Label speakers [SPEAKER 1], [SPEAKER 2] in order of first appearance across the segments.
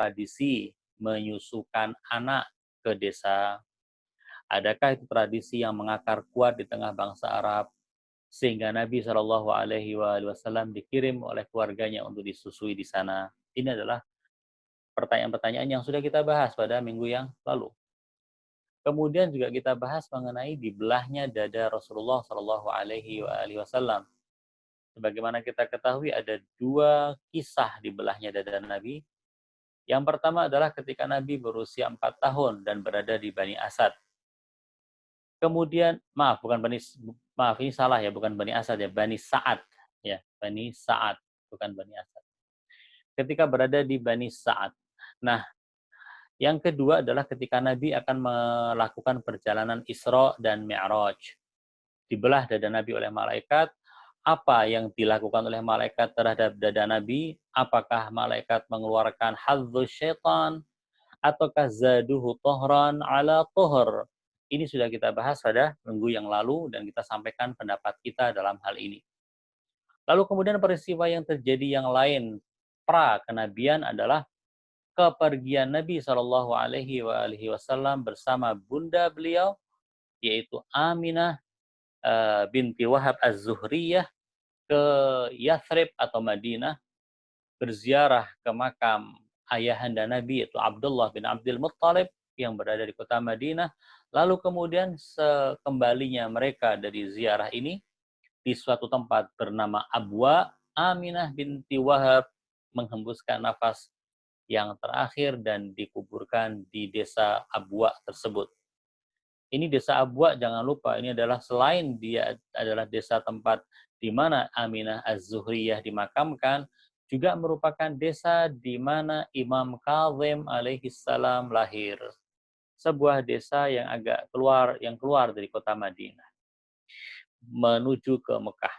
[SPEAKER 1] tradisi menyusukan anak ke desa? Adakah itu tradisi yang mengakar kuat di tengah bangsa Arab sehingga Nabi Shallallahu Alaihi Wasallam dikirim oleh keluarganya untuk disusui di sana? Ini adalah pertanyaan-pertanyaan yang sudah kita bahas pada minggu yang lalu. Kemudian juga kita bahas mengenai dibelahnya dada Rasulullah Shallallahu Alaihi Wasallam. Sebagaimana kita ketahui ada dua kisah dibelahnya dada Nabi. Yang pertama adalah ketika Nabi berusia 4 tahun dan berada di Bani Asad. Kemudian, maaf ini salah ya, bukan Bani Asad ya, Bani Sa'ad ya, Bani Sa'ad, bukan Bani Asad. Ketika berada di Bani Sa'ad. Nah, yang kedua adalah ketika Nabi akan melakukan perjalanan Isra dan Mi'raj. Dibelah dada Nabi oleh malaikat. Apa yang dilakukan oleh malaikat terhadap dada Nabi? Apakah malaikat mengeluarkan hadzus syaitan ataukah zaduhu tohran ala tohr? Ini sudah kita bahas pada minggu yang lalu dan kita sampaikan pendapat kita dalam hal ini. Lalu kemudian peristiwa yang terjadi yang lain pra kenabian adalah kepergian Nabi Shallallahu Alaihi Wasallam bersama bunda beliau yaitu Aminah binti Wahab Az-Zuhriyah ke Yathrib atau Madinah berziarah ke makam ayahanda Nabi yaitu Abdullah bin Abdul Muttalib yang berada di kota Madinah. Lalu kemudian sekembalinya mereka dari ziarah ini di suatu tempat bernama Abwa, Aminah binti Wahab menghembuskan nafas yang terakhir dan dikuburkan di desa Abwa tersebut. Ini desa Abwa, jangan lupa, ini adalah selain dia adalah desa tempat di mana Aminah Az-Zuhriyah dimakamkan, juga merupakan desa di mana Imam Kazim alaihissalam lahir. Sebuah desa yang keluar dari kota Madinah menuju ke Mekah.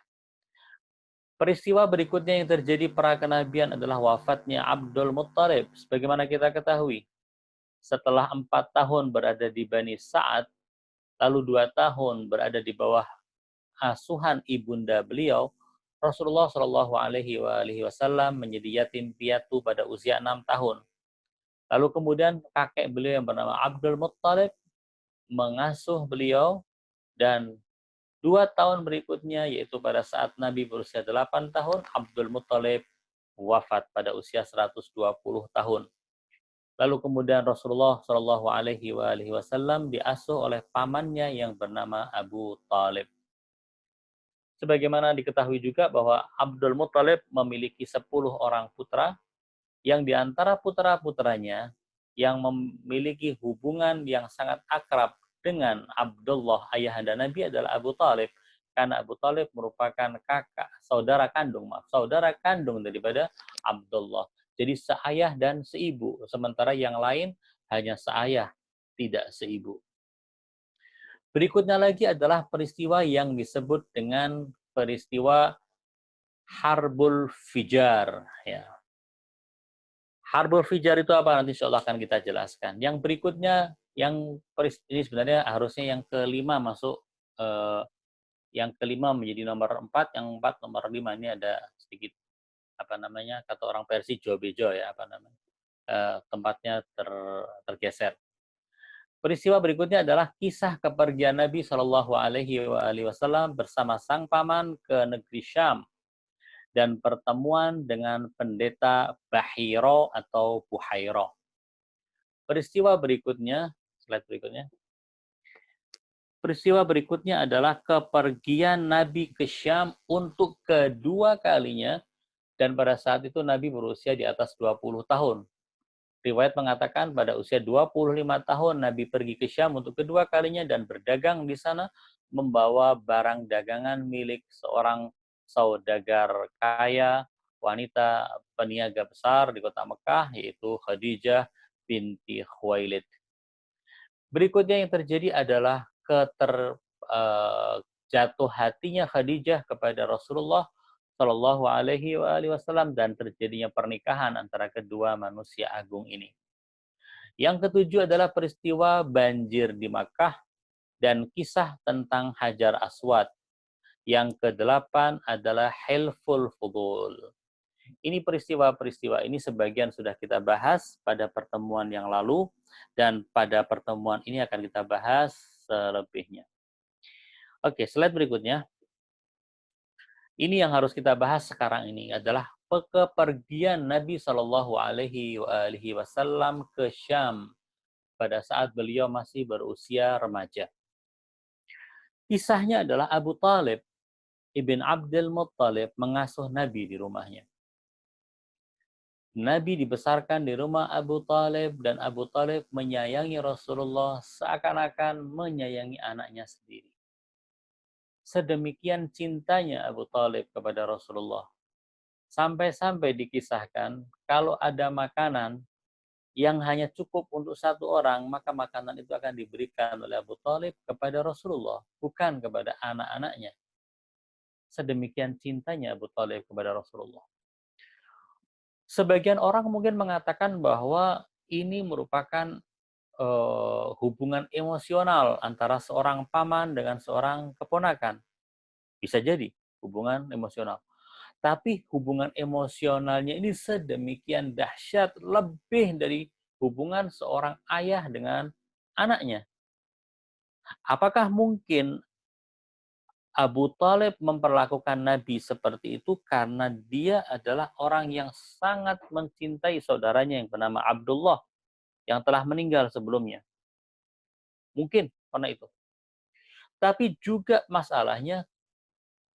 [SPEAKER 1] Peristiwa berikutnya yang terjadi pra kenabian adalah wafatnya Abdul Muttalib. Sebagaimana kita ketahui, setelah 4 tahun berada di Bani Sa'ad, lalu 2 tahun berada di bawah asuhan ibunda beliau, Rasulullah Shallallahu Alaihi Wasallam menjadi yatim piatu pada usia 6 tahun. Lalu kemudian kakek beliau yang bernama Abdul Muttalib mengasuh beliau dan 2 tahun berikutnya yaitu pada saat Nabi berusia 8 tahun, Abdul Muttalib wafat pada usia 120 tahun. Lalu kemudian Rasulullah Shallallahu Alaihi Wasallam diasuh oleh pamannya yang bernama Abu Talib. Sebagaimana diketahui juga bahwa Abdul Muttalib memiliki 10 orang putra, yang diantara putra-putranya yang memiliki hubungan yang sangat akrab dengan Abdullah ayahanda Nabi adalah Abu Talib, karena Abu Talib merupakan saudara kandung daripada Abdullah. Jadi seayah dan seibu, sementara yang lain hanya seayah, tidak seibu. Berikutnya lagi adalah peristiwa yang disebut dengan peristiwa Harbul Fijar. Ya. Harbul Fijar itu apa? Nanti insya Allah akan kita jelaskan. Yang berikutnya, ini sebenarnya harusnya yang kelima masuk, yang kelima menjadi nomor 4, yang 4 nomor 5. Ini ada sedikit, kata orang Persi, jobejo ya, tempatnya tergeser. Peristiwa berikutnya adalah kisah kepergian Nabi Shallallahu Alaihi Wasallam bersama sang paman ke negeri Syam dan pertemuan dengan pendeta Bahiro atau Buhairo. Peristiwa berikutnya, slide berikutnya. Peristiwa berikutnya adalah kepergian Nabi ke Syam untuk kedua kalinya, dan pada saat itu Nabi berusia di atas 20 tahun. Riwayat mengatakan pada usia 25 tahun Nabi pergi ke Syam untuk kedua kalinya dan berdagang di sana membawa barang dagangan milik seorang saudagar kaya, wanita peniaga besar di kota Mekah, yaitu Khadijah binti Khuwailid. Berikutnya yang terjadi adalah jatuh hatinya Khadijah kepada Rasulullah Shallallahu Alaihi Wasallam dan terjadinya pernikahan antara kedua manusia agung ini. Yang ketujuh adalah peristiwa banjir di Makkah dan kisah tentang Hajar Aswad. Yang kedelapan adalah Hilful Fudul. Ini peristiwa-peristiwa ini sebagian sudah kita bahas pada pertemuan yang lalu, dan pada pertemuan ini akan kita bahas selebihnya. Oke, slide berikutnya. Ini yang harus kita bahas sekarang ini adalah kepergian Nabi Shallallahu Alaihi Wasallam ke Syam pada saat beliau masih berusia remaja. Kisahnya adalah Abu Talib ibn Abdul Muttalib mengasuh Nabi di rumahnya. Nabi dibesarkan di rumah Abu Talib dan Abu Talib menyayangi Rasulullah seakan-akan menyayangi anaknya sendiri. Sedemikian cintanya Abu Talib kepada Rasulullah. Sampai-sampai dikisahkan kalau ada makanan yang hanya cukup untuk satu orang, maka makanan itu akan diberikan oleh Abu Talib kepada Rasulullah, bukan kepada anak-anaknya. Sedemikian cintanya Abu Talib kepada Rasulullah. Sebagian orang mungkin mengatakan bahwa ini merupakan hubungan emosional antara seorang paman dengan seorang keponakan. Bisa jadi hubungan emosional. Tapi hubungan emosionalnya ini sedemikian dahsyat, lebih dari hubungan seorang ayah dengan anaknya. Apakah mungkin Abu Talib memperlakukan Nabi seperti itu karena dia adalah orang yang sangat mencintai saudaranya yang bernama Abdullah yang telah meninggal sebelumnya? Mungkin karena itu. Tapi juga masalahnya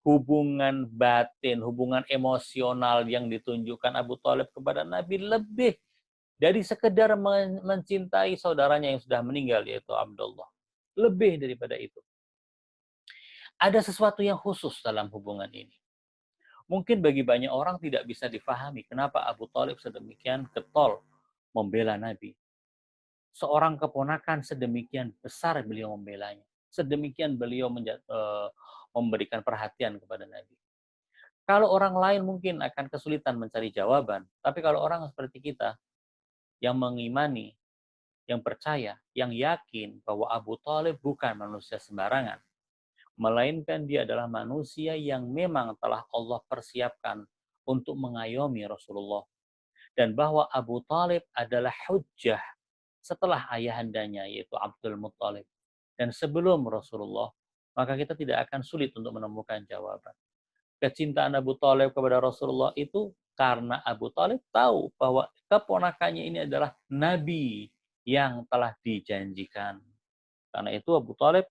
[SPEAKER 1] hubungan batin, hubungan emosional yang ditunjukkan Abu Talib kepada Nabi lebih dari sekedar mencintai saudaranya yang sudah meninggal, yaitu Abdullah. Lebih daripada itu. Ada sesuatu yang khusus dalam hubungan ini. Mungkin bagi banyak orang tidak bisa difahami kenapa Abu Talib sedemikian getol membela Nabi. Seorang keponakan sedemikian besar beliau membelanya. Sedemikian beliau memberikan perhatian kepada Nabi. Kalau orang lain mungkin akan kesulitan mencari jawaban. Tapi kalau orang seperti kita yang mengimani, yang percaya, yang yakin bahwa Abu Talib bukan manusia sembarangan, melainkan dia adalah manusia yang memang telah Allah persiapkan untuk mengayomi Rasulullah. Dan bahwa Abu Talib adalah hujjah setelah ayahandanya, yaitu Abdul Muttalib. Dan sebelum Rasulullah, maka kita tidak akan sulit untuk menemukan jawaban. Kecintaan Abu Talib kepada Rasulullah itu karena Abu Talib tahu bahwa keponakannya ini adalah Nabi yang telah dijanjikan. Karena itu Abu Talib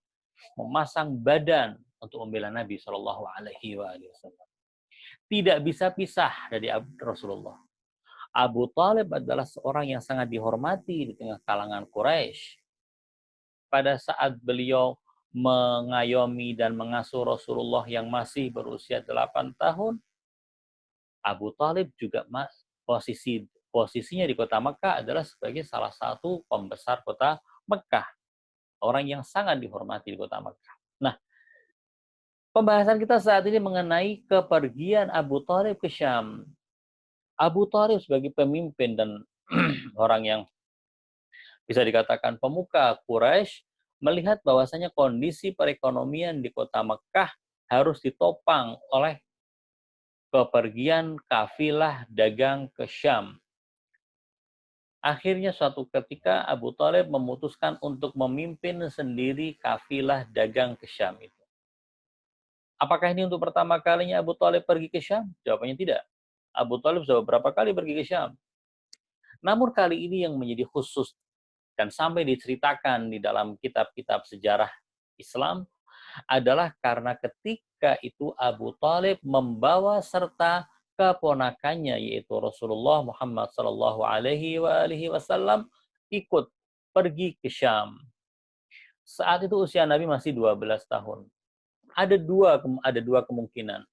[SPEAKER 1] memasang badan untuk membela Nabi Shallallahu Alaihi Wasallam. Tidak bisa pisah dari Rasulullah. Abu Talib adalah seorang yang sangat dihormati di tengah kalangan Quraisy. Pada saat beliau mengayomi dan mengasuh Rasulullah yang masih berusia 8 tahun, Abu Talib juga posisinya di kota Mekah adalah sebagai salah satu pembesar kota Mekah. Orang yang sangat dihormati di kota Mekah. Nah, pembahasan kita saat ini mengenai kepergian Abu Talib ke Syam. Abu Talib sebagai pemimpin dan orang yang bisa dikatakan pemuka Quraisy melihat bahwasanya kondisi perekonomian di kota Mekah harus ditopang oleh kepergian kafilah dagang ke Syam. Akhirnya suatu ketika Abu Talib memutuskan untuk memimpin sendiri kafilah dagang ke Syam itu. Apakah ini untuk pertama kalinya Abu Talib pergi ke Syam? Jawabannya tidak. Abu Talib sudah beberapa kali pergi ke Syam. Namun kali ini yang menjadi khusus dan sampai diceritakan di dalam kitab-kitab sejarah Islam adalah karena ketika itu Abu Talib membawa serta keponakannya yaitu Rasulullah Muhammad Sallallahu Alaihi Wasallam ikut pergi ke Syam. Saat itu usia Nabi masih 12 tahun. Ada dua kemungkinan.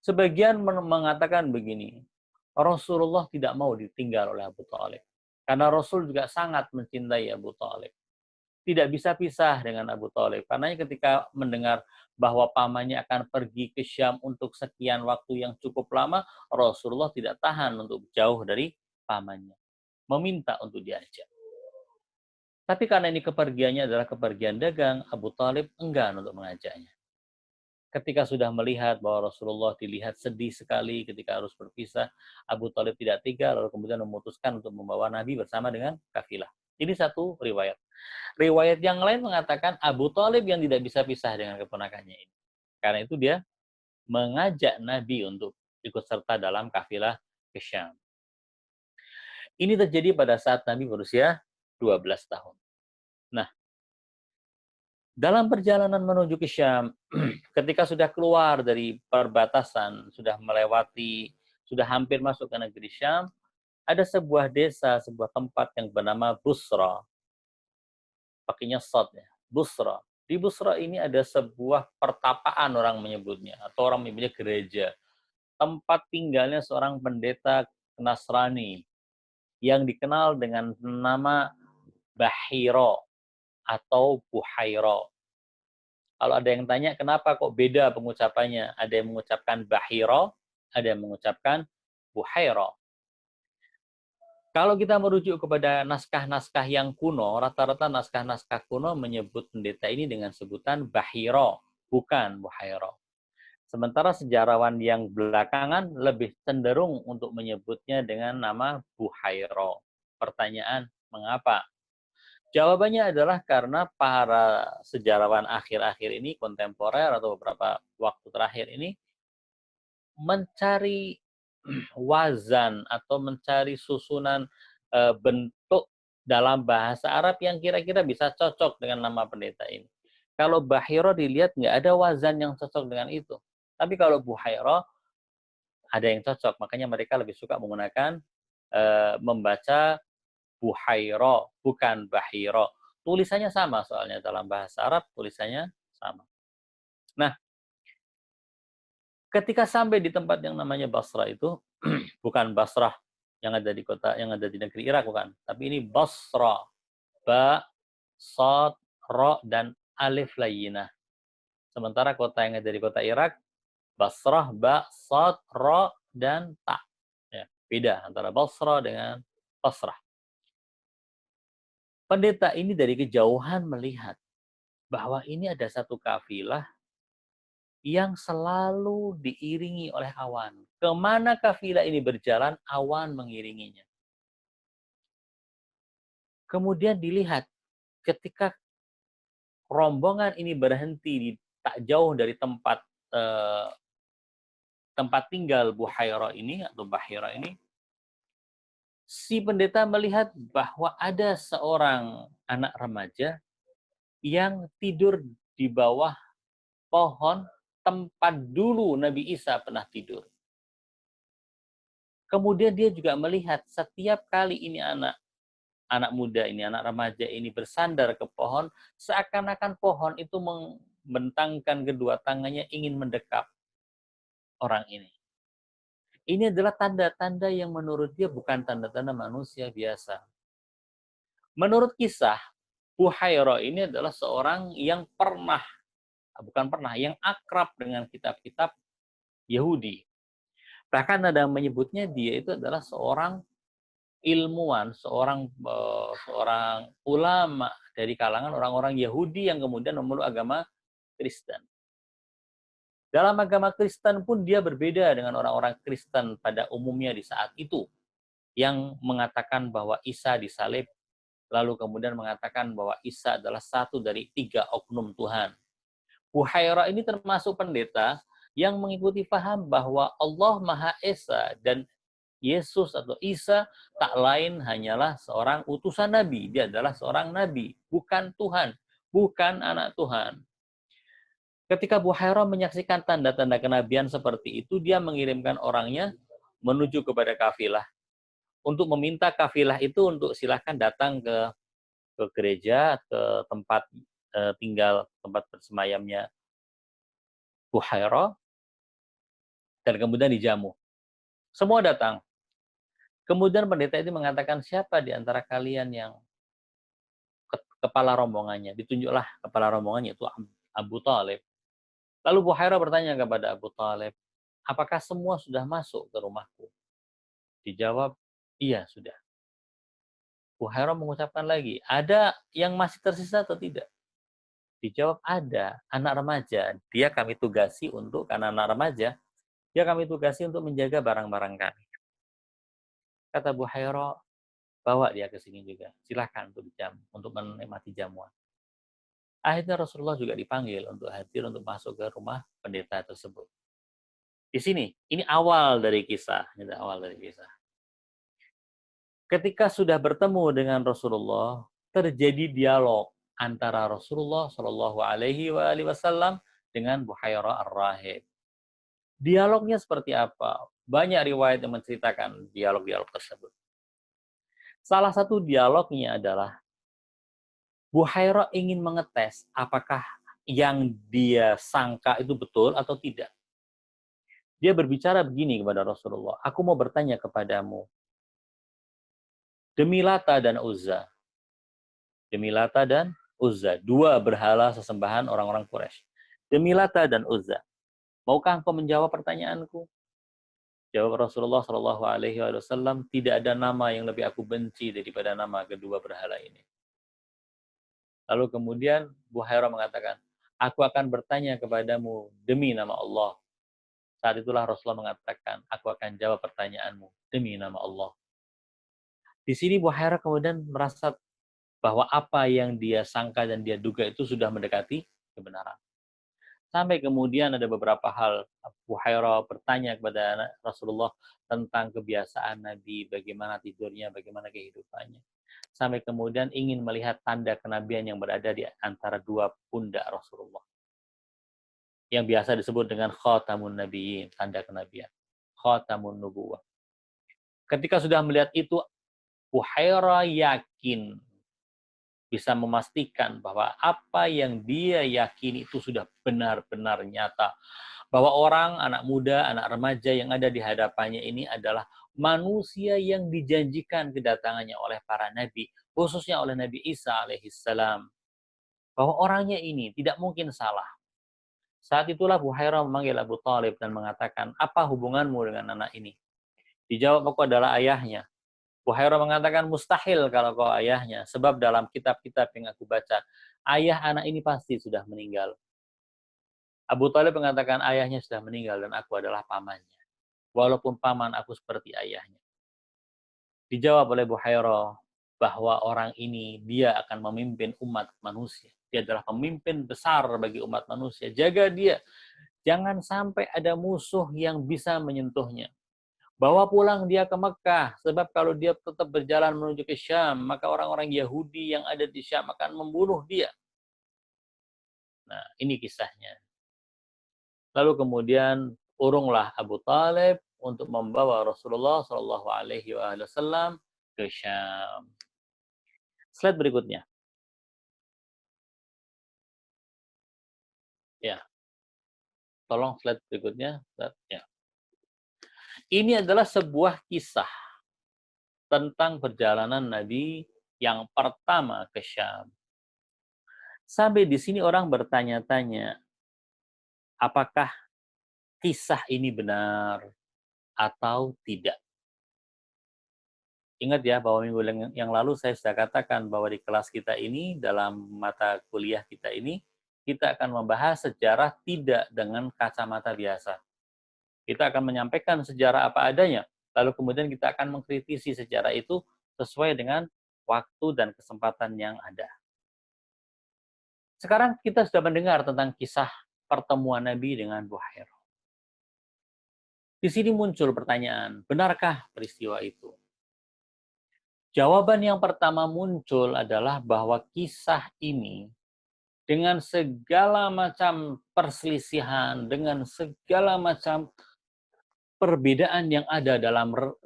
[SPEAKER 1] Sebagian mengatakan begini, Rasulullah tidak mau ditinggal oleh Abu Talib. Karena Rasul juga sangat mencintai Abu Talib. Tidak bisa pisah dengan Abu Talib. Karena ketika mendengar bahwa pamannya akan pergi ke Syam untuk sekian waktu yang cukup lama, Rasulullah tidak tahan untuk jauh dari pamannya. Meminta untuk diajak. Tapi karena ini kepergiannya adalah kepergian dagang, Abu Talib enggan untuk mengajaknya. Ketika sudah melihat bahwa Rasulullah dilihat sedih sekali ketika harus berpisah, Abu Thalib tidak tega, lalu kemudian memutuskan untuk membawa Nabi bersama dengan kafilah. Ini satu riwayat. Riwayat yang lain mengatakan Abu Thalib yang tidak bisa pisah dengan keponakannya ini. Karena itu dia mengajak Nabi untuk ikut serta dalam kafilah ke Syam. Ini terjadi pada saat Nabi berusia 12 tahun. Nah, dalam perjalanan menuju ke Syam, ketika sudah keluar dari perbatasan, sudah melewati, sudah hampir masuk ke negeri Syam, ada sebuah desa, sebuah tempat yang bernama Busra. Pakainya sod ya, Busra. Di Busra ini ada sebuah pertapaan orang menyebutnya, atau orang menyebutnya gereja. Tempat tinggalnya seorang pendeta Nasrani yang dikenal dengan nama Bahiro atau Buhairo. Kalau ada yang tanya kenapa kok beda pengucapannya, ada yang mengucapkan Bahiro, ada yang mengucapkan Buhairo. Kalau kita merujuk kepada naskah-naskah yang kuno, rata-rata naskah-naskah kuno menyebut pendeta ini dengan sebutan Bahiro, bukan Buhairo. Sementara sejarawan yang belakangan lebih cenderung untuk menyebutnya dengan nama Buhairo. Pertanyaan, mengapa? Jawabannya adalah karena para sejarawan akhir-akhir ini, kontemporer atau beberapa waktu terakhir ini, mencari wazan atau mencari susunan bentuk dalam bahasa Arab yang kira-kira bisa cocok dengan nama pendeta ini. Kalau Bahiro dilihat nggak ada wazan yang cocok dengan itu. Tapi kalau Buhairo ada yang cocok, makanya mereka lebih suka menggunakan membaca Buhairo, bukan Bahiro. Tulisannya sama soalnya dalam bahasa Arab tulisannya sama. Nah, ketika sampai di tempat yang namanya Basra itu, bukan Basrah yang ada di kota yang ada di negeri Irak bukan, tapi ini Basra. Ba, Sod, Ro, dan Alif Layyinah. Sementara kota yang ada di kota Irak, Basrah, Ba, Sod, Ro, dan Ta. Ya, beda antara Basra dengan Basrah. Pendeta ini dari kejauhan melihat bahwa ini ada satu kafilah yang selalu diiringi oleh awan. Kemana kafilah ini berjalan, awan mengiringinya. Kemudian dilihat ketika rombongan ini berhenti di tak jauh dari eh, tempat tinggal Buhaira ini atau Bahira ini, si pendeta melihat bahwa ada seorang anak remaja yang tidur di bawah pohon tempat dulu Nabi Isa pernah tidur. Kemudian dia juga melihat setiap kali ini anak muda ini, anak remaja ini bersandar ke pohon, seakan-akan pohon itu membentangkan kedua tangannya ingin mendekap orang ini. Ini adalah tanda-tanda yang menurut dia bukan tanda-tanda manusia biasa. Menurut kisah, Buhaira ini adalah seorang yang yang akrab dengan kitab-kitab Yahudi. Bahkan ada yang menyebutnya dia itu adalah seorang ilmuwan, seorang ulama dari kalangan orang-orang Yahudi yang kemudian memeluk agama Kristen. Dalam agama Kristen pun dia berbeda dengan orang-orang Kristen pada umumnya di saat itu, yang mengatakan bahwa Isa disalib, lalu kemudian mengatakan bahwa Isa adalah satu dari 3 oknum Tuhan. Buhaira ini termasuk pendeta yang mengikuti paham bahwa Allah Maha Esa dan Yesus atau Isa tak lain hanyalah seorang utusan Nabi. Dia adalah seorang Nabi, bukan Tuhan, bukan anak Tuhan. Ketika Buhaira menyaksikan tanda-tanda kenabian seperti itu, dia mengirimkan orangnya menuju kepada kafilah untuk meminta kafilah itu untuk silahkan datang ke gereja, ke tempat tinggal, tempat bersemayamnya Buhaira, dan kemudian dijamu. Semua datang. Kemudian pendeta itu mengatakan, siapa di antara kalian yang kepala rombongannya? Ditunjuklah kepala rombongannya, itu Abu Thalib. Lalu Buhaira bertanya kepada Abu Thalib, apakah semua sudah masuk ke rumahku? Dijawab, iya sudah. Buhaira mengucapkan lagi, ada yang masih tersisa atau tidak? Dijawab ada, anak remaja. Dia kami tugasi untuk, karena anak remaja, dia kami tugasi untuk menjaga barang-barang kami. Kata Buhairah, bawa dia ke sini juga. Silahkan untuk menikmati jamuan. Akhirnya Rasulullah juga dipanggil untuk hadir untuk masuk ke rumah pendeta tersebut. Di sini, ini awal dari kisah. Ini awal dari kisah. Ketika sudah bertemu dengan Rasulullah, terjadi dialog antara Rasulullah Shallallahu Alaihi Wasallam dengan Buhairah ar-Rahib. Dialognya seperti apa? Banyak riwayat yang menceritakan dialog-dialog tersebut. Salah satu dialognya adalah Buhairah ingin mengetes apakah yang dia sangka itu betul atau tidak. Dia berbicara begini kepada Rasulullah, aku mau bertanya kepadamu, demi Lata dan Uzza, demi Lata dan Uzza, dua berhala sesembahan orang-orang Quraisy. Demi Lata dan Uzza, maukah engkau menjawab pertanyaanku? Jawab Rasulullah Shallallahu Alaihi Wasallam, tidak ada nama yang lebih aku benci daripada nama kedua berhala ini. Lalu kemudian Buhairah mengatakan, aku akan bertanya kepadamu demi nama Allah. Saat itulah Rasulullah mengatakan, aku akan jawab pertanyaanmu demi nama Allah. Di sini Buhairah kemudian merasa bahwa apa yang dia sangka dan dia duga itu sudah mendekati kebenaran. Sampai kemudian ada beberapa hal Buhairah bertanya kepada Rasulullah tentang kebiasaan Nabi, bagaimana tidurnya, bagaimana kehidupannya. Sampai kemudian ingin melihat tanda kenabian yang berada di antara dua pundak Rasulullah. Yang biasa disebut dengan khatamun nabiyyin, tanda kenabian. Khatamun nubuwah. Ketika sudah melihat itu, Buhairah yakin, bisa memastikan bahwa apa yang dia yakini itu sudah benar-benar nyata. Bahwa orang, anak muda, anak remaja yang ada di hadapannya ini adalah manusia yang dijanjikan kedatangannya oleh para nabi, khususnya oleh Nabi Isa alaihissalam. Bahwa orangnya ini tidak mungkin salah. Saat itulah Buhairah memanggil Abu Talib dan mengatakan, apa hubunganmu dengan anak ini? Dijawab, aku adalah ayahnya. Buhairah mengatakan mustahil kalau kau ayahnya, sebab dalam kitab-kitab yang aku baca, ayah anak ini pasti sudah meninggal. Abu Talib mengatakan ayahnya sudah meninggal dan aku adalah pamannya. Walaupun paman aku seperti ayahnya. Dijawab oleh Buhairah bahwa orang ini dia akan memimpin umat manusia. Dia adalah pemimpin besar bagi umat manusia. Jaga dia. Jangan sampai ada musuh yang bisa menyentuhnya. Bawa pulang dia ke Mekah, sebab kalau dia tetap berjalan menuju ke Syam, maka orang-orang Yahudi yang ada di Syam akan membunuh dia. Nah, ini kisahnya. Lalu kemudian urunglah Abu Talib untuk membawa Rasulullah Shallallahu Alaihi Wasallam ke Syam. Slide berikutnya. Ya, tolong slide berikutnya. Ya. Ini adalah sebuah kisah tentang perjalanan Nabi yang pertama ke Syam. Sampai di sini orang bertanya-tanya, apakah kisah ini benar atau tidak? Ingat ya, bahwa minggu yang lalu saya sudah katakan bahwa di kelas kita ini, dalam mata kuliah kita ini, kita akan membahas sejarah tidak dengan kacamata biasa. Kita akan menyampaikan sejarah apa adanya, lalu kemudian kita akan mengkritisi sejarah itu sesuai dengan waktu dan kesempatan yang ada. Sekarang kita sudah mendengar tentang kisah pertemuan Nabi dengan Buhairah. Di sini muncul pertanyaan, benarkah peristiwa itu? Jawaban yang pertama muncul adalah bahwa kisah ini dengan segala macam perselisihan, dengan segala macam perbedaan yang ada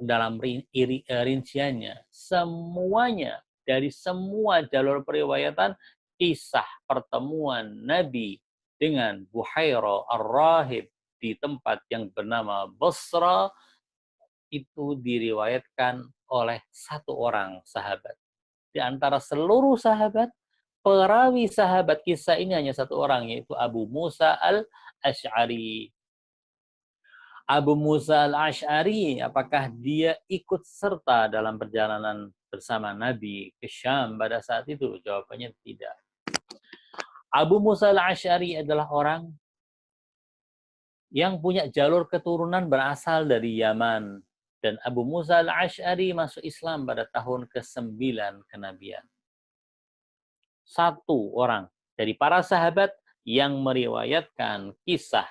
[SPEAKER 1] dalam rinciannya, semuanya dari semua jalur periwayatan kisah pertemuan Nabi dengan Buhairah ar-Rahib di tempat yang bernama Basra itu diriwayatkan oleh satu orang sahabat. Di antara seluruh sahabat, perawi sahabat kisah ini hanya satu orang, yaitu Abu Musa al-Ash'ari. Abu Musa al-Ash'ari, apakah dia ikut serta dalam perjalanan bersama Nabi ke Syam pada saat itu? Jawabannya tidak. Abu Musa al-Asy'ari adalah orang yang punya jalur keturunan berasal dari Yaman. Dan Abu Musa al-Asy'ari masuk Islam pada tahun ke-9 kenabian. Satu orang dari para sahabat yang meriwayatkan kisah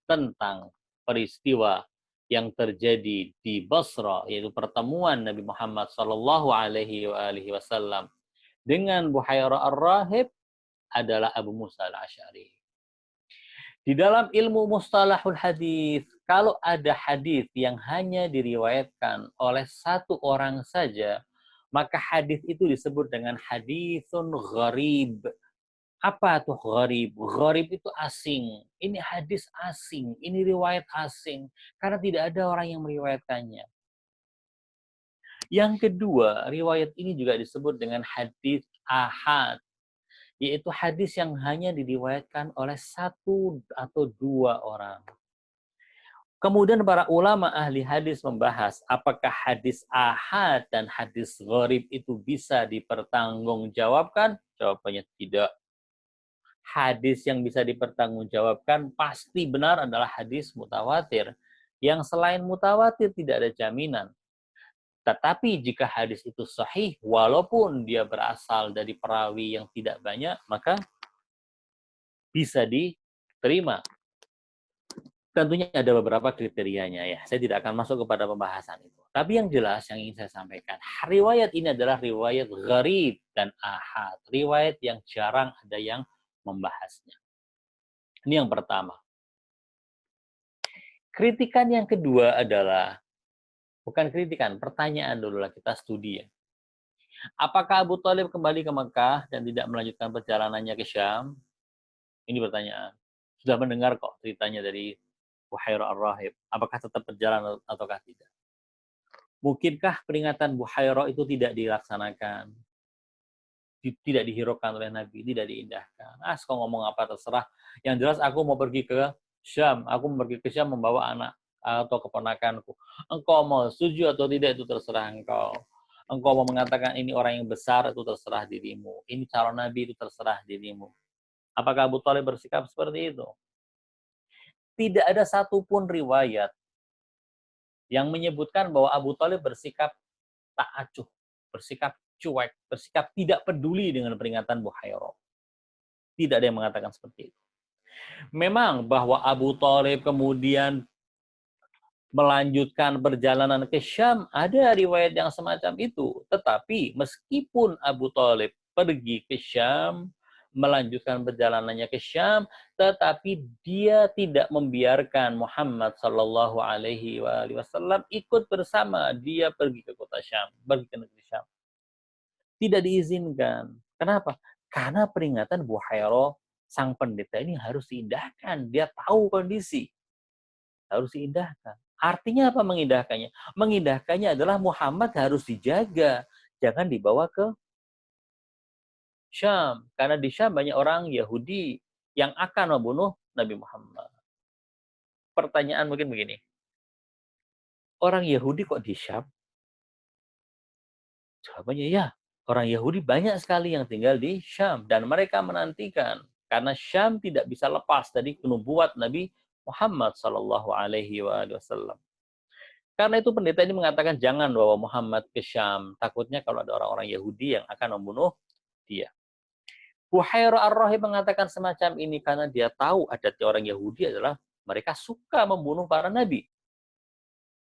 [SPEAKER 1] tentang peristiwa yang terjadi di Basra, yaitu pertemuan Nabi Muhammad Sallallahu Alaihi Wasallam dengan Buhairah Ar-Rahib adalah Abu Musa al-Asy'ari. Di dalam ilmu mustalahul hadis, kalau ada hadis yang hanya diriwayatkan oleh satu orang saja, maka hadis itu disebut dengan hadisun gharib. Apa tuh gharib? Gharib itu asing. Ini hadis asing, ini riwayat asing karena tidak ada orang yang meriwayatkannya. Yang kedua, riwayat ini juga disebut dengan hadis ahad, yaitu hadis yang hanya diriwayatkan oleh satu atau dua orang. Kemudian para ulama ahli hadis membahas apakah hadis ahad dan hadis gharib itu bisa dipertanggungjawabkan? Jawabannya tidak. Hadis yang bisa dipertanggungjawabkan pasti benar adalah hadis mutawatir. Yang selain mutawatir tidak ada jaminan. Tetapi jika hadis itu sahih, walaupun dia berasal dari perawi yang tidak banyak, maka bisa diterima. Tentunya ada beberapa kriterianya ya. Saya tidak akan masuk kepada pembahasan itu. Tapi yang jelas yang ingin saya sampaikan, riwayat ini adalah riwayat gharib dan ahad. Riwayat yang jarang ada yang membahasnya. Ini yang pertama. Kritikan yang kedua adalah, bukan kritikan, pertanyaan dulu lah, kita studi ya. Apakah Abu Thalib kembali ke Mekah dan tidak melanjutkan perjalanannya ke Syam? Ini pertanyaan. Sudah mendengar kok ceritanya dari Buhairah Ar-Rahib. Apakah tetap berjalan ataukah tidak? Mungkinkah peringatan Buhairah itu tidak dilaksanakan? Tidak dihiraukan oleh Nabi, tidak diindahkan. Kau ngomong apa terserah. Yang jelas aku mau pergi ke Syam. Aku mau pergi ke Syam membawa anak atau keponakanku. Engkau mau setuju atau tidak itu terserah engkau. Engkau mau mengatakan ini orang yang besar itu terserah dirimu. Ini calon Nabi itu terserah dirimu. Apakah Abu Thalib bersikap seperti itu? Tidak ada satupun riwayat yang menyebutkan bahwa Abu Thalib bersikap tak acuh, bersikap cuek, bersikap tidak peduli dengan peringatan Buhairah. Tidak ada yang mengatakan seperti itu. Memang bahwa Abu Thalib kemudian melanjutkan perjalanan ke Syam, ada riwayat yang semacam itu. Tetapi meskipun Abu Thalib pergi ke Syam, melanjutkan perjalanannya ke Syam, tetapi dia tidak membiarkan Muhammad Sallallahu Alaihi Wasallam ikut bersama dia pergi ke kota Syam, pergi ke negeri Syam. Tidak diizinkan. Kenapa? Karena peringatan Buhairah sang pendeta ini harus diindahkan. Dia tahu kondisi, harus diindahkan. Artinya apa mengindahkannya? Mengindahkannya adalah Muhammad harus dijaga, jangan dibawa ke Syam, karena di Syam banyak orang Yahudi yang akan membunuh Nabi Muhammad. Pertanyaan mungkin begini, orang Yahudi kok di Syam? Jawabannya ya, orang Yahudi banyak sekali yang tinggal di Syam dan mereka menantikan karena Syam tidak bisa lepas dari penubuat Nabi Muhammad Sallallahu Alaihi Wasallam. Karena itu pendeta ini mengatakan jangan bawa Muhammad ke Syam, takutnya kalau ada orang-orang Yahudi yang akan membunuh dia. Buhairah Ar-Rahib mengatakan semacam ini karena dia tahu adatnya orang Yahudi adalah mereka suka membunuh para nabi.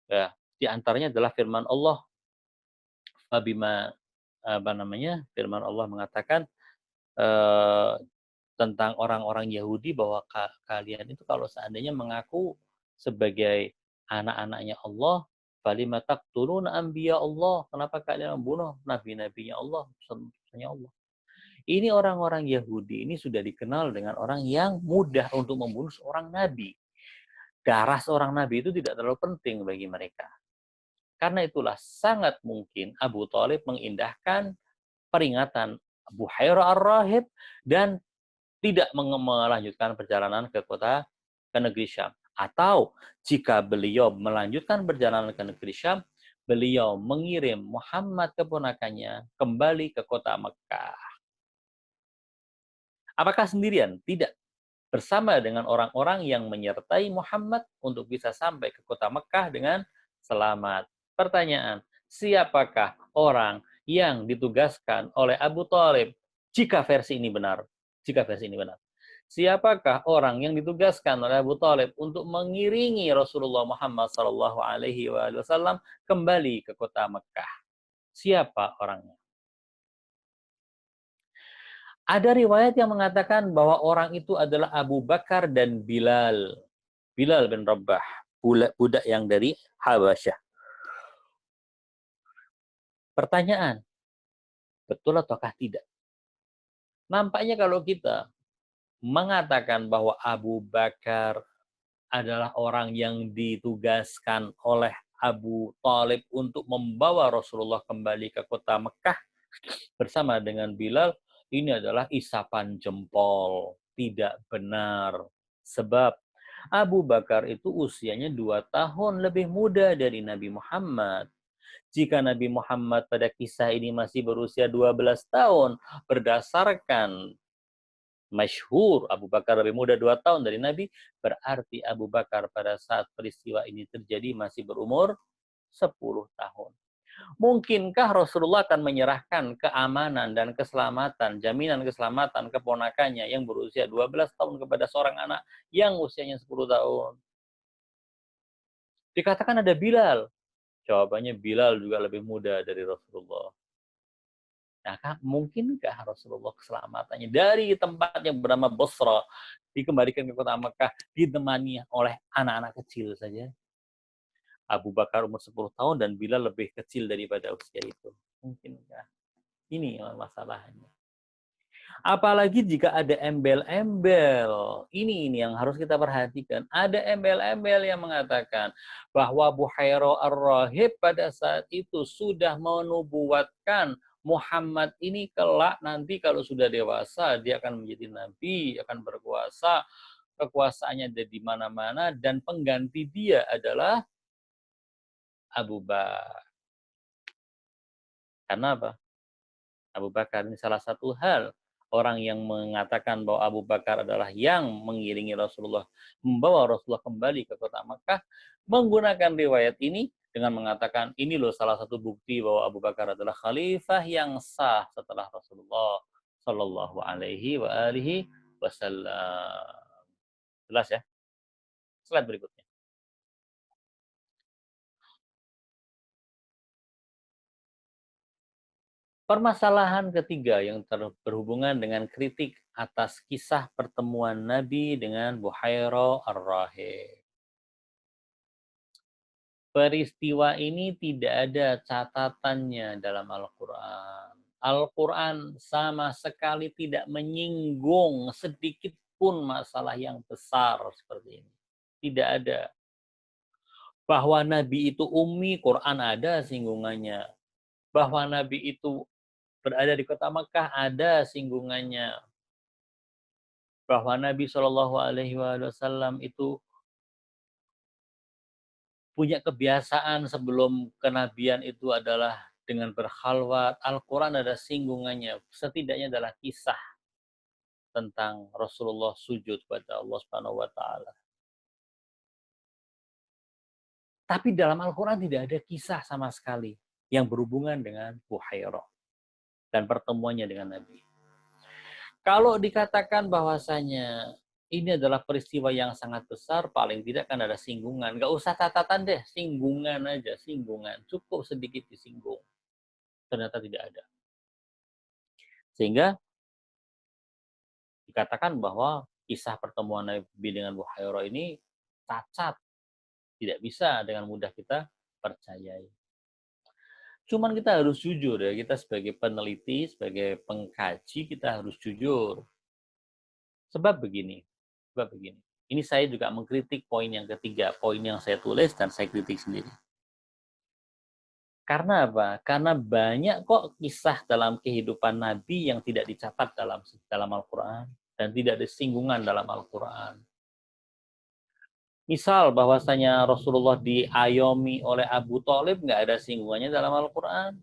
[SPEAKER 1] Ya, di antaranya adalah firman Allah, Fabima firman Allah mengatakan tentang orang-orang Yahudi bahwa kalian itu kalau seandainya mengaku sebagai anak-anaknya Allah, falima taqtuluna anbiya Allah, kenapa kalian membunuh nabi-nabinya Allah, utusannya Allah. Ini orang-orang Yahudi ini sudah dikenal dengan orang yang mudah untuk membunuh seorang nabi. Darah seorang nabi itu tidak terlalu penting bagi mereka. Karena itulah sangat mungkin Abu Thalib mengindahkan peringatan Buhairah Ar-Rahib dan tidak melanjutkan perjalanan ke negeri Syam. Atau jika beliau melanjutkan perjalanan ke negeri Syam, beliau mengirim Muhammad keponakannya kembali ke kota Mekah. Apakah sendirian? Tidak. Bersama dengan orang-orang yang menyertai Muhammad untuk bisa sampai ke kota Mekah dengan selamat. Pertanyaan, siapakah orang yang ditugaskan oleh Abu Thalib jika versi ini benar? Jika versi ini benar. Siapakah orang yang ditugaskan oleh Abu Thalib untuk mengiringi Rasulullah Muhammad SAW kembali ke kota Mekah? Siapa orangnya? Ada riwayat yang mengatakan bahwa orang itu adalah Abu Bakar dan Bilal. Bilal bin Rabah, budak yang dari Habasyah. Pertanyaan, betul ataukah tidak? Nampaknya kalau kita mengatakan bahwa Abu Bakar adalah orang yang ditugaskan oleh Abu Thalib untuk membawa Rasulullah kembali ke kota Mekah bersama dengan Bilal, ini adalah isapan jempol. Tidak benar. Sebab Abu Bakar itu usianya 2 tahun lebih muda dari Nabi Muhammad. Jika Nabi Muhammad pada kisah ini masih berusia 12 tahun, berdasarkan masyhur Abu Bakar lebih muda 2 tahun dari Nabi, berarti Abu Bakar pada saat peristiwa ini terjadi masih berumur 10 tahun. Mungkinkah Rasulullah akan menyerahkan keamanan dan keselamatan, jaminan keselamatan keponakannya yang berusia 12 tahun kepada seorang anak yang usianya 10 tahun? Dikatakan ada Bilal. Jawabannya Bilal juga lebih muda dari Rasulullah. Nah, mungkinkah Rasulullah keselamatannya dari tempat yang bernama Bosra dikembalikan ke kota Mekah ditemani oleh anak-anak kecil saja? Abu Bakar umur 10 tahun dan Bilal lebih kecil daripada usia itu. Mungkinkah? Ini masalahnya. Apalagi jika ada embel-embel. Ini yang harus kita perhatikan. Ada embel-embel yang mengatakan bahwa Buhaira Ar-Rahib pada saat itu sudah menubuatkan Muhammad ini kelak nanti kalau sudah dewasa dia akan menjadi nabi, akan berkuasa, kekuasaannya ada di mana-mana dan pengganti dia adalah Abu Bakar. Karena apa? Abu Bakar ini salah satu hal orang yang mengatakan bahwa Abu Bakar adalah yang mengiringi Rasulullah, membawa Rasulullah kembali ke kota Makkah, menggunakan riwayat ini dengan mengatakan ini loh salah satu bukti bahwa Abu Bakar adalah khalifah yang sah setelah Rasulullah Shallallahu Alaihi Wasallam. Jelas ya? Slide berikutnya. Permasalahan ketiga yang berhubungan dengan kritik atas kisah pertemuan Nabi dengan Buhaira Ar-Rahib. Peristiwa ini tidak ada catatannya dalam Al-Quran. Al-Quran sama sekali tidak menyinggung sedikit pun masalah yang besar seperti ini. Tidak ada. Bahwa Nabi itu ummi, Quran ada singgungannya. Bahwa Nabi itu berada di kota Mekah ada singgungannya. Bahwa Nabi Shallallahu Alaihi Wasallam itu punya kebiasaan sebelum kenabian itu adalah dengan berkhalwat. Al-Quran ada singgungannya. Setidaknya adalah kisah tentang Rasulullah sujud pada Allah Subhanahu wa taala. Tapi dalam Al-Quran tidak ada kisah sama sekali yang berhubungan dengan Buhaira dan pertemuannya dengan Nabi. Kalau dikatakan bahwasanya ini adalah peristiwa yang sangat besar, paling tidak kan ada singgungan. Nggak usah catatan deh, singgungan aja, singgungan. Cukup sedikit disinggung. Ternyata tidak ada. Sehingga dikatakan bahwa kisah pertemuan Nabi dengan Buhaira ini cacat. Tidak bisa dengan mudah kita percayai. Cuman kita harus jujur ya, kita sebagai peneliti, sebagai pengkaji, kita harus jujur. Sebab begini. Ini saya juga mengkritik poin yang ketiga, poin yang saya tulis dan saya kritik sendiri. Karena apa? Karena banyak kok kisah dalam kehidupan Nabi yang tidak dicatat dalam Al-Quran dan tidak ada singgungan dalam Al-Quran. Misal bahwasanya Rasulullah diayomi oleh Abu Thalib nggak ada singgungannya dalam Al-Quran.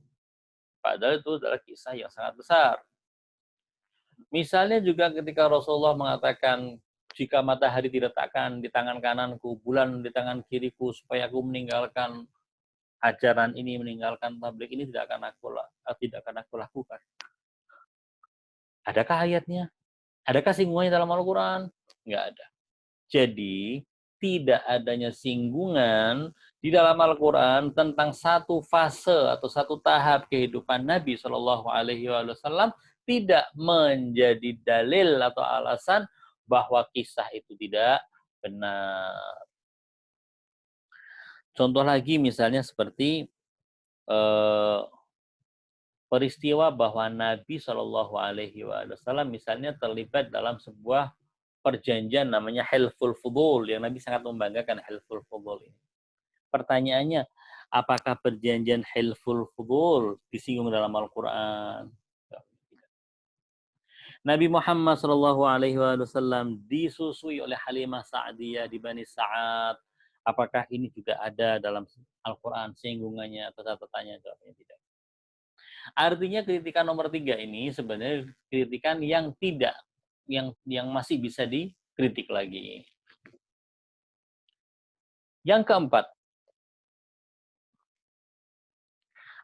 [SPEAKER 1] Padahal itu adalah kisah yang sangat besar. Misalnya juga ketika Rasulullah mengatakan, jika matahari diletakkan di tangan kananku, bulan di tangan kiriku, supaya aku meninggalkan ajaran ini, meninggalkan tabligh ini tidak akan aku lakukan. Adakah ayatnya? Adakah singgungannya dalam Al-Quran? Nggak ada. Jadi, tidak adanya singgungan di dalam Al-Quran tentang satu fase atau satu tahap kehidupan Nabi Shallallahu Alaihi Wasallam tidak menjadi dalil atau alasan bahwa kisah itu tidak benar. Contoh lagi misalnya seperti eh, peristiwa bahwa Nabi Shallallahu Alaihi Wasallam misalnya terlibat dalam sebuah perjanjian namanya Hilful Fudul yang Nabi sangat membanggakan Hilful Fudul ini. Pertanyaannya, apakah perjanjian Hilful Fudul disinggung dalam Al-Quran? Nabi Muhammad Shallallahu Alaihi Wasallam disusui oleh Halimah Sa'diyah di Bani Sa'ad. Apakah ini juga ada dalam Al-Quran singgungannya atau catatannya? Jawabnya tidak. Artinya kritikan nomor 3 ini sebenarnya kritikan yang tidak, yang masih bisa dikritik lagi. Yang keempat,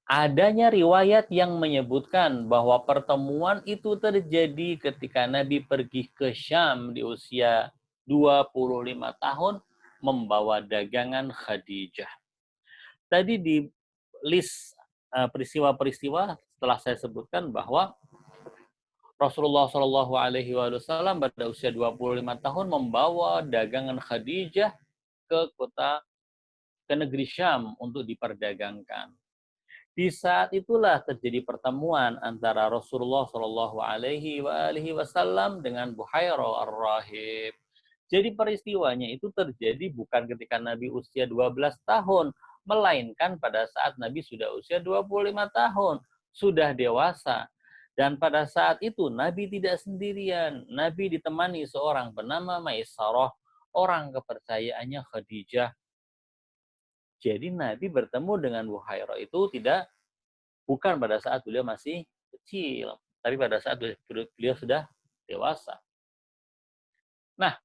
[SPEAKER 1] adanya riwayat yang menyebutkan bahwa pertemuan itu terjadi ketika Nabi pergi ke Syam di usia 25 tahun membawa dagangan Khadijah. Tadi di list peristiwa-peristiwa setelah saya sebutkan bahwa Rasulullah Shallallahu Alaihi Wasallam pada usia 25 tahun membawa dagangan Khadijah ke negeri Syam untuk diperdagangkan. Di saat itulah terjadi pertemuan antara Rasulullah Shallallahu Alaihi Wasallam dengan Buhairah Ar-Rahib. Jadi peristiwanya itu terjadi bukan ketika Nabi usia 12 tahun, melainkan pada saat Nabi sudah usia 25 tahun, sudah dewasa. Dan pada saat itu Nabi tidak sendirian. Nabi ditemani seorang bernama Maisarah, orang kepercayaannya Khadijah. Jadi Nabi bertemu dengan Buhairah itu bukan pada saat beliau masih kecil, tapi pada saat beliau sudah dewasa. Nah,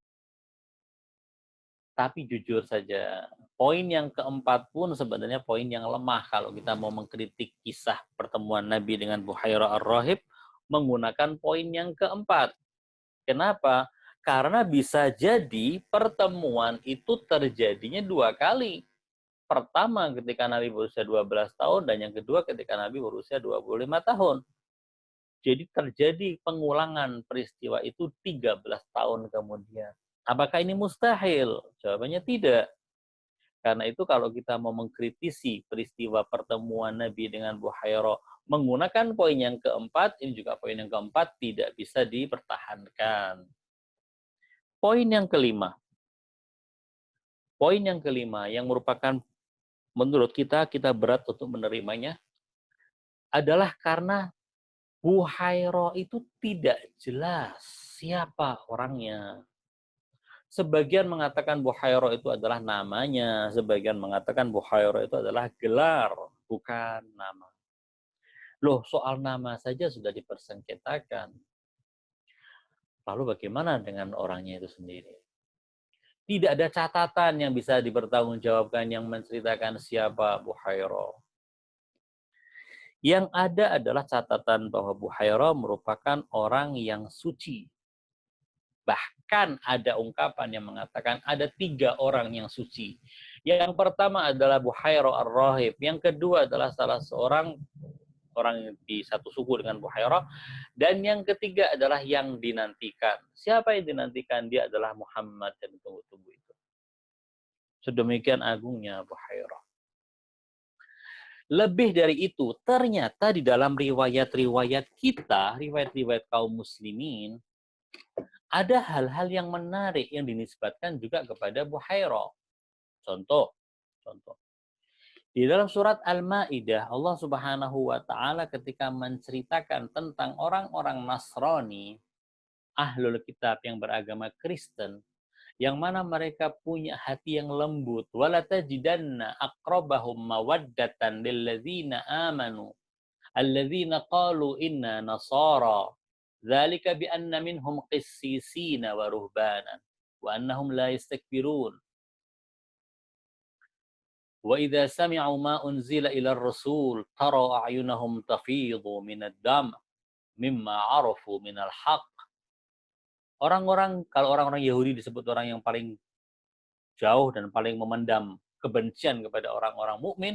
[SPEAKER 1] tapi jujur saja, poin yang keempat pun sebenarnya poin yang lemah kalau kita mau mengkritik kisah pertemuan Nabi dengan Buhairah Ar-Rahib menggunakan poin yang keempat. Kenapa? Karena bisa jadi pertemuan itu terjadinya 2 kali. Pertama ketika Nabi berusia 12 tahun dan yang kedua ketika Nabi berusia 25 tahun. Jadi terjadi pengulangan peristiwa itu 13 tahun kemudian. Apakah ini mustahil? Jawabannya tidak. Karena itu kalau kita mau mengkritisi peristiwa pertemuan Nabi dengan Buhairah menggunakan poin yang keempat, ini juga poin yang keempat tidak bisa dipertahankan. Poin yang kelima. Poin yang kelima yang merupakan menurut kita berat untuk menerimanya adalah karena Buhairah itu tidak jelas siapa orangnya. Sebagian mengatakan Buhairah itu adalah namanya, sebagian mengatakan Buhairah itu adalah gelar, bukan nama. Loh, soal nama saja sudah dipersengketakan. Lalu bagaimana dengan orangnya itu sendiri? Tidak ada catatan yang bisa dipertanggungjawabkan yang menceritakan siapa Buhairah. Yang ada adalah catatan bahwa Buhairah merupakan orang yang suci. Bahkan ada ungkapan yang mengatakan ada 3 orang yang suci. Yang pertama adalah Buhairah Ar-Rahib. Yang kedua adalah salah seorang orang yang di satu suku dengan Buhairah. Dan yang ketiga adalah yang dinantikan. Siapa yang dinantikan? Dia adalah Muhammad yang ditunggu-tunggu itu. Sedemikian agungnya Buhairah. Lebih dari itu, ternyata di dalam riwayat-riwayat kita, riwayat-riwayat kaum muslimin, ada hal-hal yang menarik yang dinisbatkan juga kepada Buhairah. Contoh. Di dalam surat Al-Maidah, Allah Subhanahu wa taala ketika menceritakan tentang orang-orang Nasrani, ahlul kitab yang beragama Kristen, yang mana mereka punya hati yang lembut, wala tajidanna aqrabahum mawaddatan lilladzina amanu alladzina qalu inna nasara. Dzalika bi anna minhum qissisina wa ruhbanan wa annahum la yastakbirun. Wa idza sami'u ma unzila ila ar-rasul tara a'yunahum tafidhu minad dam mimma 'arafu minal haqq. Orang-orang, kalau orang-orang Yahudi disebut orang yang paling jauh dan paling memendam kebencian kepada orang-orang mukmin,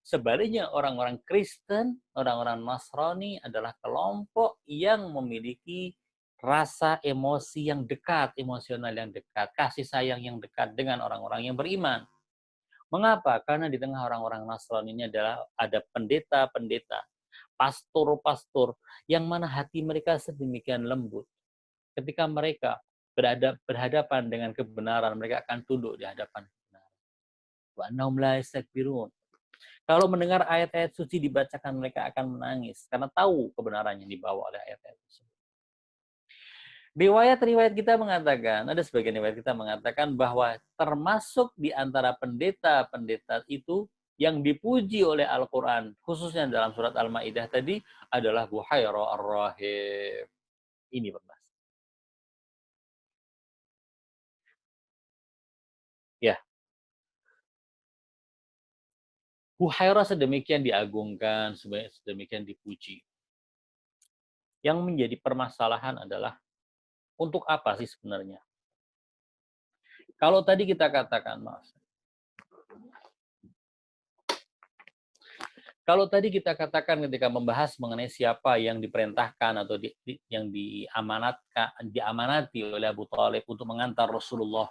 [SPEAKER 1] sebaliknya orang-orang Kristen, orang-orang Nasrani adalah kelompok yang memiliki rasa emosi yang dekat, emosional yang dekat, kasih sayang yang dekat dengan orang-orang yang beriman. Mengapa? Karena di tengah orang-orang Nasrani ini adalah ada pendeta-pendeta, pastor-pastor yang mana hati mereka sedemikian lembut. Ketika mereka berhadapan dengan kebenaran, mereka akan tunduk di hadapan kebenaran. Wa annahum la yastakbirun. Kalau mendengar ayat-ayat suci dibacakan, mereka akan menangis karena tahu kebenaran yang dibawa oleh ayat-ayat tersebut. Riwayat-riwayat kita mengatakan, ada sebagian riwayat kita mengatakan bahwa termasuk di antara pendeta-pendeta itu yang dipuji oleh Al-Quran, khususnya dalam surat Al-Ma'idah tadi, adalah Buhaira Ar-Rahib. Ini Mas. Ya, Buhaira sedemikian diagungkan, sedemikian dipuji. Yang menjadi permasalahan adalah, untuk apa sih sebenarnya? Kalau tadi kita katakan, Mas, kalau tadi kita katakan ketika membahas mengenai siapa yang diperintahkan atau yang diamanati oleh Abu Thalib untuk mengantar Rasulullah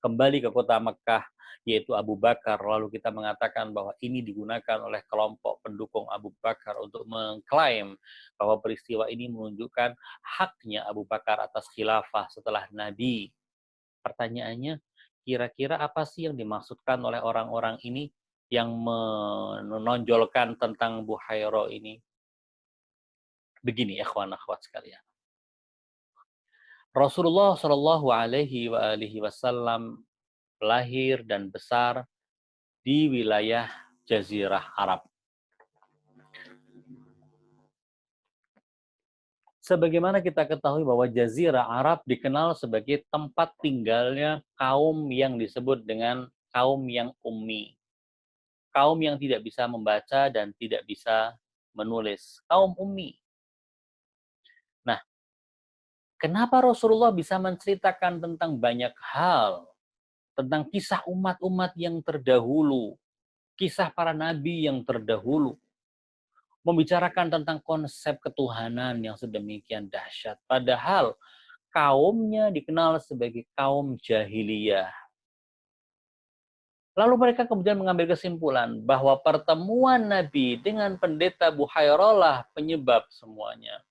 [SPEAKER 1] kembali ke kota Mekah, yaitu Abu Bakar. Lalu kita mengatakan bahwa ini digunakan oleh kelompok pendukung Abu Bakar untuk mengklaim bahwa peristiwa ini menunjukkan haknya Abu Bakar atas khilafah setelah Nabi. Pertanyaannya, kira-kira apa sih yang dimaksudkan oleh orang-orang ini yang menonjolkan tentang Buhaira ini? Begini, ikhwan akhwat sekalian. Rasulullah Shallallahu Alaihi Wasallam lahir dan besar di wilayah Jazirah Arab. Sebagaimana kita ketahui bahwa Jazirah Arab dikenal sebagai tempat tinggalnya kaum yang disebut dengan kaum yang ummi. Kaum yang tidak bisa membaca dan tidak bisa menulis. Kaum ummi. Nah, kenapa Rasulullah bisa menceritakan tentang banyak hal? Tentang kisah umat-umat yang terdahulu. Kisah para nabi yang terdahulu. Membicarakan tentang konsep ketuhanan yang sedemikian dahsyat. Padahal kaumnya dikenal sebagai kaum jahiliyah. Lalu mereka kemudian mengambil kesimpulan bahwa pertemuan Nabi dengan pendeta Buhairah lah penyebab semuanya.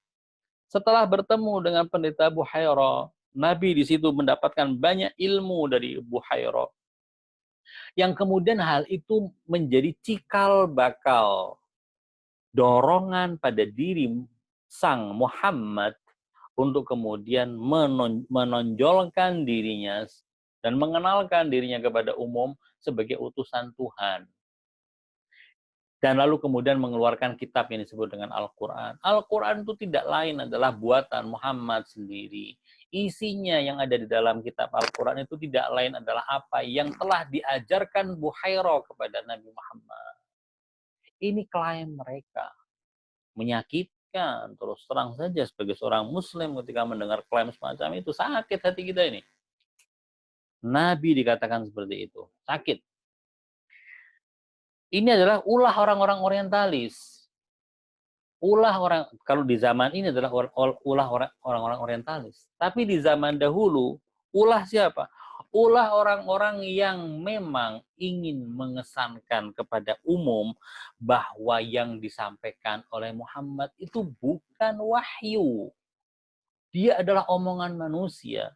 [SPEAKER 1] Setelah bertemu dengan pendeta Buhairah, Nabi di situ mendapatkan banyak ilmu dari Buhairah. Yang kemudian hal itu menjadi cikal bakal dorongan pada diri sang Muhammad untuk kemudian menonjolkan dirinya dan mengenalkan dirinya kepada umum sebagai utusan Tuhan. Dan lalu kemudian mengeluarkan kitab yang disebut dengan Al-Quran. Al-Quran itu tidak lain adalah buatan Muhammad sendiri. Isinya yang ada di dalam kitab Al-Quran itu tidak lain adalah apa yang telah diajarkan Buhairah kepada Nabi Muhammad. Ini klaim mereka. Menyakitkan, terus terang saja sebagai seorang muslim ketika mendengar klaim semacam itu, sakit hati kita ini. Nabi dikatakan seperti itu, sakit. Ini adalah ulah orang-orang orientalis. Ulah orang, kalau di zaman ini adalah ulah orang-orang orientalis. Tapi di zaman dahulu, ulah siapa? Ulah orang-orang yang memang ingin mengesankan kepada umum bahwa yang disampaikan oleh Muhammad itu bukan wahyu. Dia adalah omongan manusia.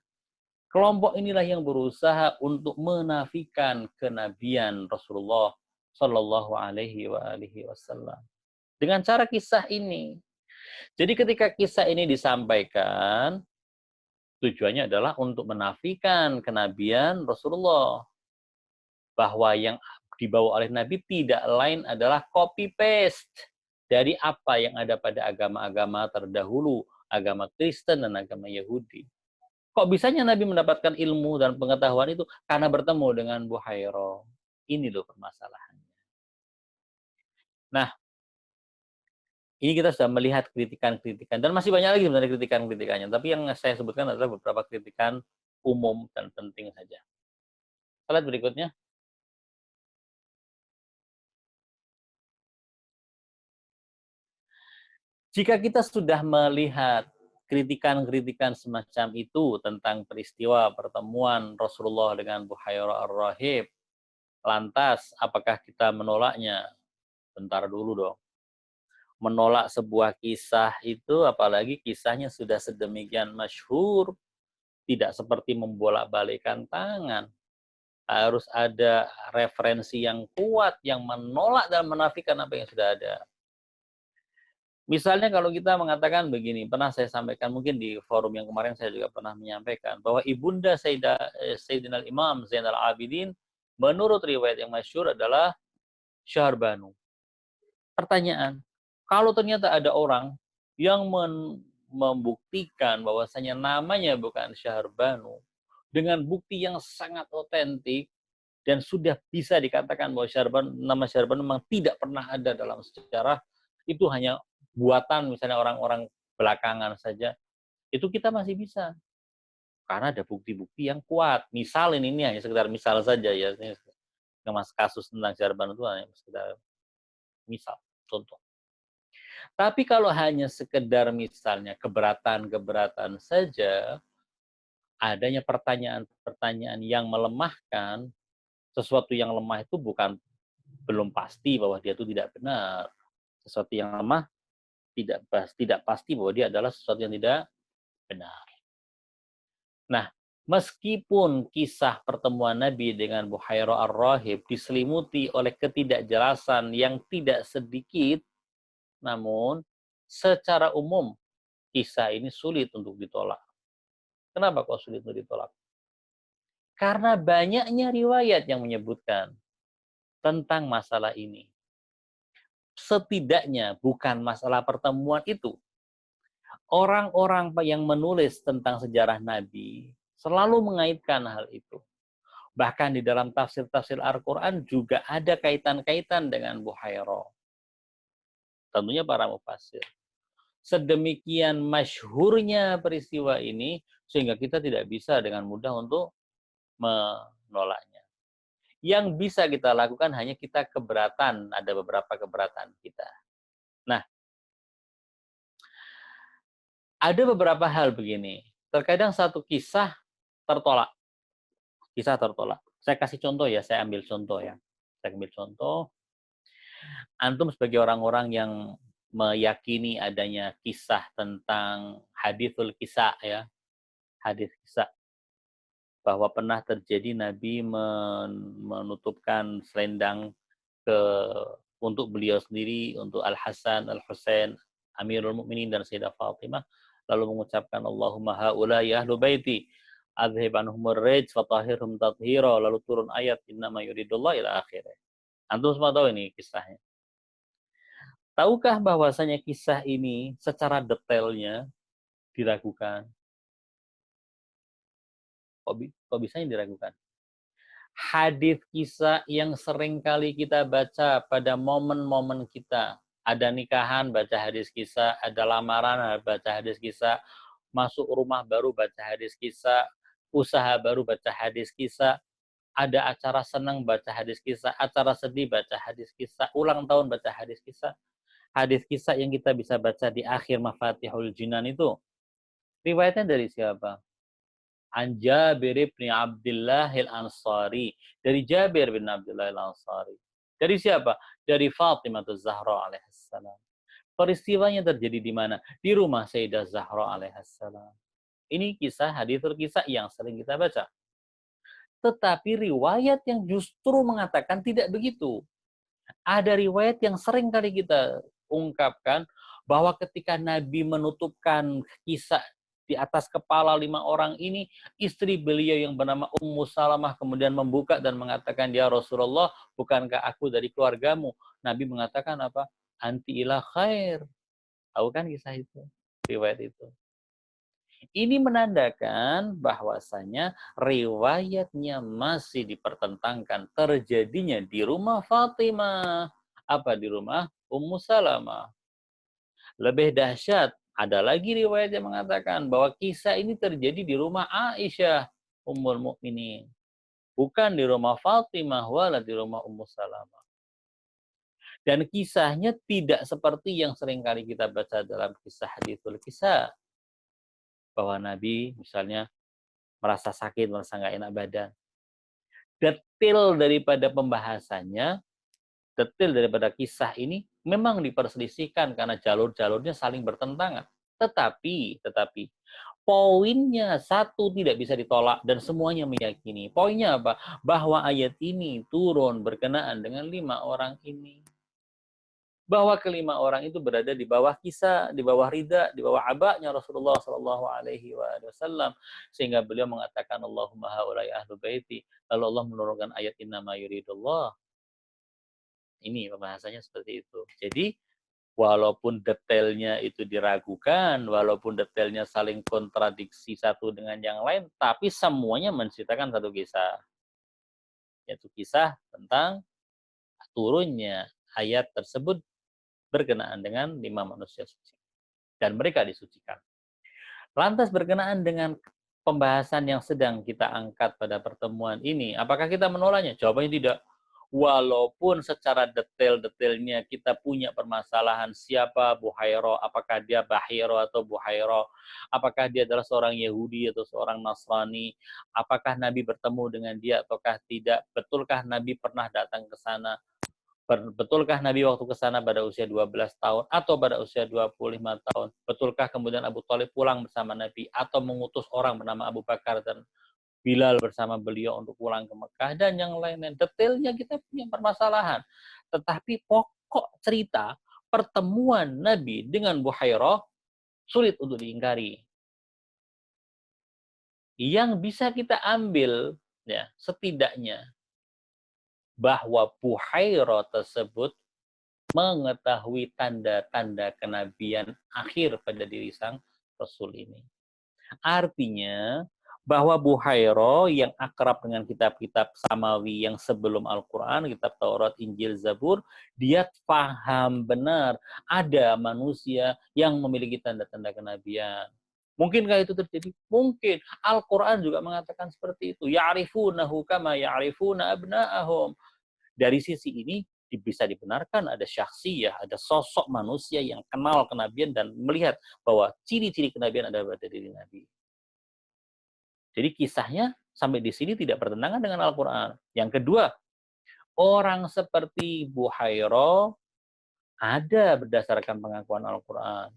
[SPEAKER 1] Kelompok inilah yang berusaha untuk menafikan kenabian Rasulullah Shallallahu Alaihi Wasallam dengan cara kisah ini. Jadi ketika kisah ini disampaikan, tujuannya adalah untuk menafikan kenabian Rasulullah. Bahwa yang dibawa oleh Nabi tidak lain adalah copy paste dari apa yang ada pada agama-agama terdahulu. agama Kristen dan agama Yahudi. Kok bisanya Nabi mendapatkan ilmu dan pengetahuan itu? Karena bertemu dengan Buhairah. Ini loh permasalahannya. Nah, ini kita sudah melihat kritikan-kritikan. Dan masih banyak lagi sebenarnya kritikan-kritikannya. Tapi yang saya sebutkan adalah beberapa kritikan umum dan penting saja. Slide berikutnya. Jika kita sudah melihat kritikan-kritikan semacam itu tentang peristiwa pertemuan Rasulullah dengan Buhairah ar-Rahib, lantas apakah kita menolaknya? Bentar dulu dong. Menolak sebuah kisah itu, apalagi kisahnya sudah sedemikian masyhur, tidak seperti membolak-balikkan tangan. Harus ada referensi yang kuat yang menolak dan menafikan apa yang sudah ada. Misalnya kalau kita mengatakan begini, pernah saya sampaikan mungkin di forum yang kemarin saya juga pernah menyampaikan bahwa ibunda Sayyidina Imam Zainal Abidin menurut riwayat yang masyhur adalah Syahrbanu. Pertanyaan, kalau ternyata ada orang yang membuktikan bahwasanya namanya bukan Syahrbanu dengan bukti yang sangat otentik dan sudah bisa dikatakan bahwa nama Syahrbanu memang tidak pernah ada dalam sejarah, itu hanya buatan misalnya orang-orang belakangan saja, itu kita masih bisa. Karena ada bukti-bukti yang kuat. Misal ini hanya sekedar misal saja ya. Ini mas kasus tentang Syahrbanu itu hanya sekedar misal, contoh. Tapi kalau hanya sekedar misalnya keberatan-keberatan saja, adanya pertanyaan-pertanyaan yang melemahkan, sesuatu yang lemah itu belum pasti bahwa dia itu tidak benar. Sesuatu yang lemah tidak pasti bahwa dia adalah sesuatu yang tidak benar. Nah, meskipun kisah pertemuan Nabi dengan Buhairah ar-Rahib diselimuti oleh ketidakjelasan yang tidak sedikit, namun secara umum kisah ini sulit untuk ditolak. Kenapa kok sulit untuk ditolak? Karena banyaknya riwayat yang menyebutkan tentang masalah ini. Setidaknya bukan masalah pertemuan itu. Orang-orang yang menulis tentang sejarah Nabi selalu mengaitkan hal itu. Bahkan di dalam tafsir-tafsir Al-Quran juga ada kaitan-kaitan dengan Buhairah. Tentunya para mufassir. Sedemikian masyhurnya peristiwa ini, sehingga kita tidak bisa dengan mudah untuk menolaknya. Yang bisa kita lakukan hanya kita keberatan, ada beberapa keberatan kita. Nah, ada beberapa hal begini. Terkadang satu kisah tertolak. Kisah tertolak. Saya kasih contoh ya, saya ambil contoh ya. Saya ambil contoh. Antum sebagai orang-orang yang meyakini adanya kisah tentang hadithul kisah ya. Hadis kisah. Bahwa pernah terjadi Nabi menutupkan selendang untuk beliau sendiri, untuk Al-Hasan, Al-Husain, Amirul Mukminin dan Sayyidah Fatimah, lalu mengucapkan Allahumma haula ya ahlu baiti adhib anhumur rijs fatahhirhum tathira, lalu turun ayat innama yuridullah ila akhirnya. Antum semua tahu ini kisahnya. Tahukah bahwasanya kisah ini secara detailnya diragukan? Kok bisanya diragukan? Hadis kisah yang sering kali kita baca pada momen-momen kita. Ada nikahan, baca hadis kisah. Ada lamaran, baca hadis kisah. Masuk rumah baru, baca hadis kisah. Usaha baru, baca hadis kisah. Ada acara senang, baca hadis kisah. Acara sedih, baca hadis kisah. Ulang tahun, baca hadis kisah. Hadis kisah yang kita bisa baca di akhir Mafatihul Jinan itu. Riwayatnya dari siapa? An Jabir bin Abdullah al-Ansari. Dari Jabir bin Abdullah al-Ansari. Dari siapa? Dari Fatimah Zahra alaihissalam. Peristiwanya terjadi di mana? Di rumah Sayyidah Zahra alaihissalam. Ini kisah hadithul kisah yang sering kita baca. Tetapi riwayat yang justru mengatakan tidak begitu. Ada riwayat yang sering kali kita ungkapkan bahwa ketika Nabi menutupkan kisah di atas kepala 5 orang ini, istri beliau yang bernama Ummu Salamah kemudian membuka dan mengatakan, ya Rasulullah, bukankah aku dari keluargamu? Nabi mengatakan apa? Anti ila khair. Tahu kan kisah itu? riwayat itu. Ini menandakan bahwasanya riwayatnya masih dipertentangkan terjadinya di rumah Fatimah. Apa di rumah Ummu Salamah. Lebih dahsyat, ada lagi riwayat yang mengatakan bahwa kisah ini terjadi di rumah Aisyah Ummul Mukminin. Bukan di rumah Fatimah, wala di rumah Ummu Salamah. Dan kisahnya tidak seperti yang seringkali kita baca dalam kisah hadithul kisah. Bahwa Nabi misalnya merasa sakit, merasa nggak enak badan. Detail daripada pembahasannya, detail daripada kisah ini memang diperselisihkan karena jalur-jalurnya saling bertentangan. Tetapi poinnya satu tidak bisa ditolak dan semuanya meyakini. Poinnya apa? Bahwa ayat ini turun berkenaan dengan 5 orang ini. Bahwa kelima orang itu berada di bawah kisah, di bawah rida, di bawah abaknya Rasulullah Shallallahu Alaihi Wasallam, sehingga beliau mengatakan Allahumma haulai ahlu baiti, lalu Allah menurunkan ayat innama yuridullah. Ini pembahasannya seperti itu. Jadi walaupun detailnya itu diragukan, walaupun detailnya saling kontradiksi satu dengan yang lain, tapi semuanya menceritakan satu kisah, yaitu kisah tentang turunnya ayat tersebut berkenaan dengan 5 manusia suci. Dan mereka disucikan. Lantas berkenaan dengan pembahasan yang sedang kita angkat pada pertemuan ini, apakah kita menolaknya? Jawabannya tidak. Walaupun secara detail-detailnya kita punya permasalahan siapa Buhairo, apakah dia Bahiro atau Buhairo, apakah dia adalah seorang Yahudi atau seorang Nasrani, apakah Nabi bertemu dengan dia ataukah tidak, betulkah Nabi pernah datang ke sana, betulkah Nabi waktu ke sana pada usia 12 tahun atau pada usia 25 tahun? Betulkah kemudian Abu Thalib pulang bersama Nabi atau mengutus orang bernama Abu Bakar dan Bilal bersama beliau untuk pulang ke Mekah dan yang lain-lain. Detailnya kita punya permasalahan. Tetapi pokok cerita pertemuan Nabi dengan Buhairah sulit untuk diingkari. Yang bisa kita ambil ya setidaknya bahwa Buhairah tersebut mengetahui tanda-tanda kenabian akhir pada diri sang Rasul ini. Artinya bahwa Buhairo yang akrab dengan kitab-kitab Samawi yang sebelum Al-Quran, kitab Taurat, Injil, Zabur, dia paham benar ada manusia yang memiliki tanda-tanda kenabian. Mungkinkah itu terjadi? Mungkin. Al-Quran juga mengatakan seperti itu. Ya'rifunahu kama ya'rifuna abna'ahum. Dari sisi ini bisa dibenarkan ada syakhsiyah, ada sosok manusia yang kenal kenabian dan melihat bahwa ciri-ciri kenabian ada pada diri Nabi. Jadi kisahnya sampai di sini tidak bertentangan dengan Al-Quran. Yang kedua, orang seperti Buhairo ada berdasarkan pengakuan Al-Quran.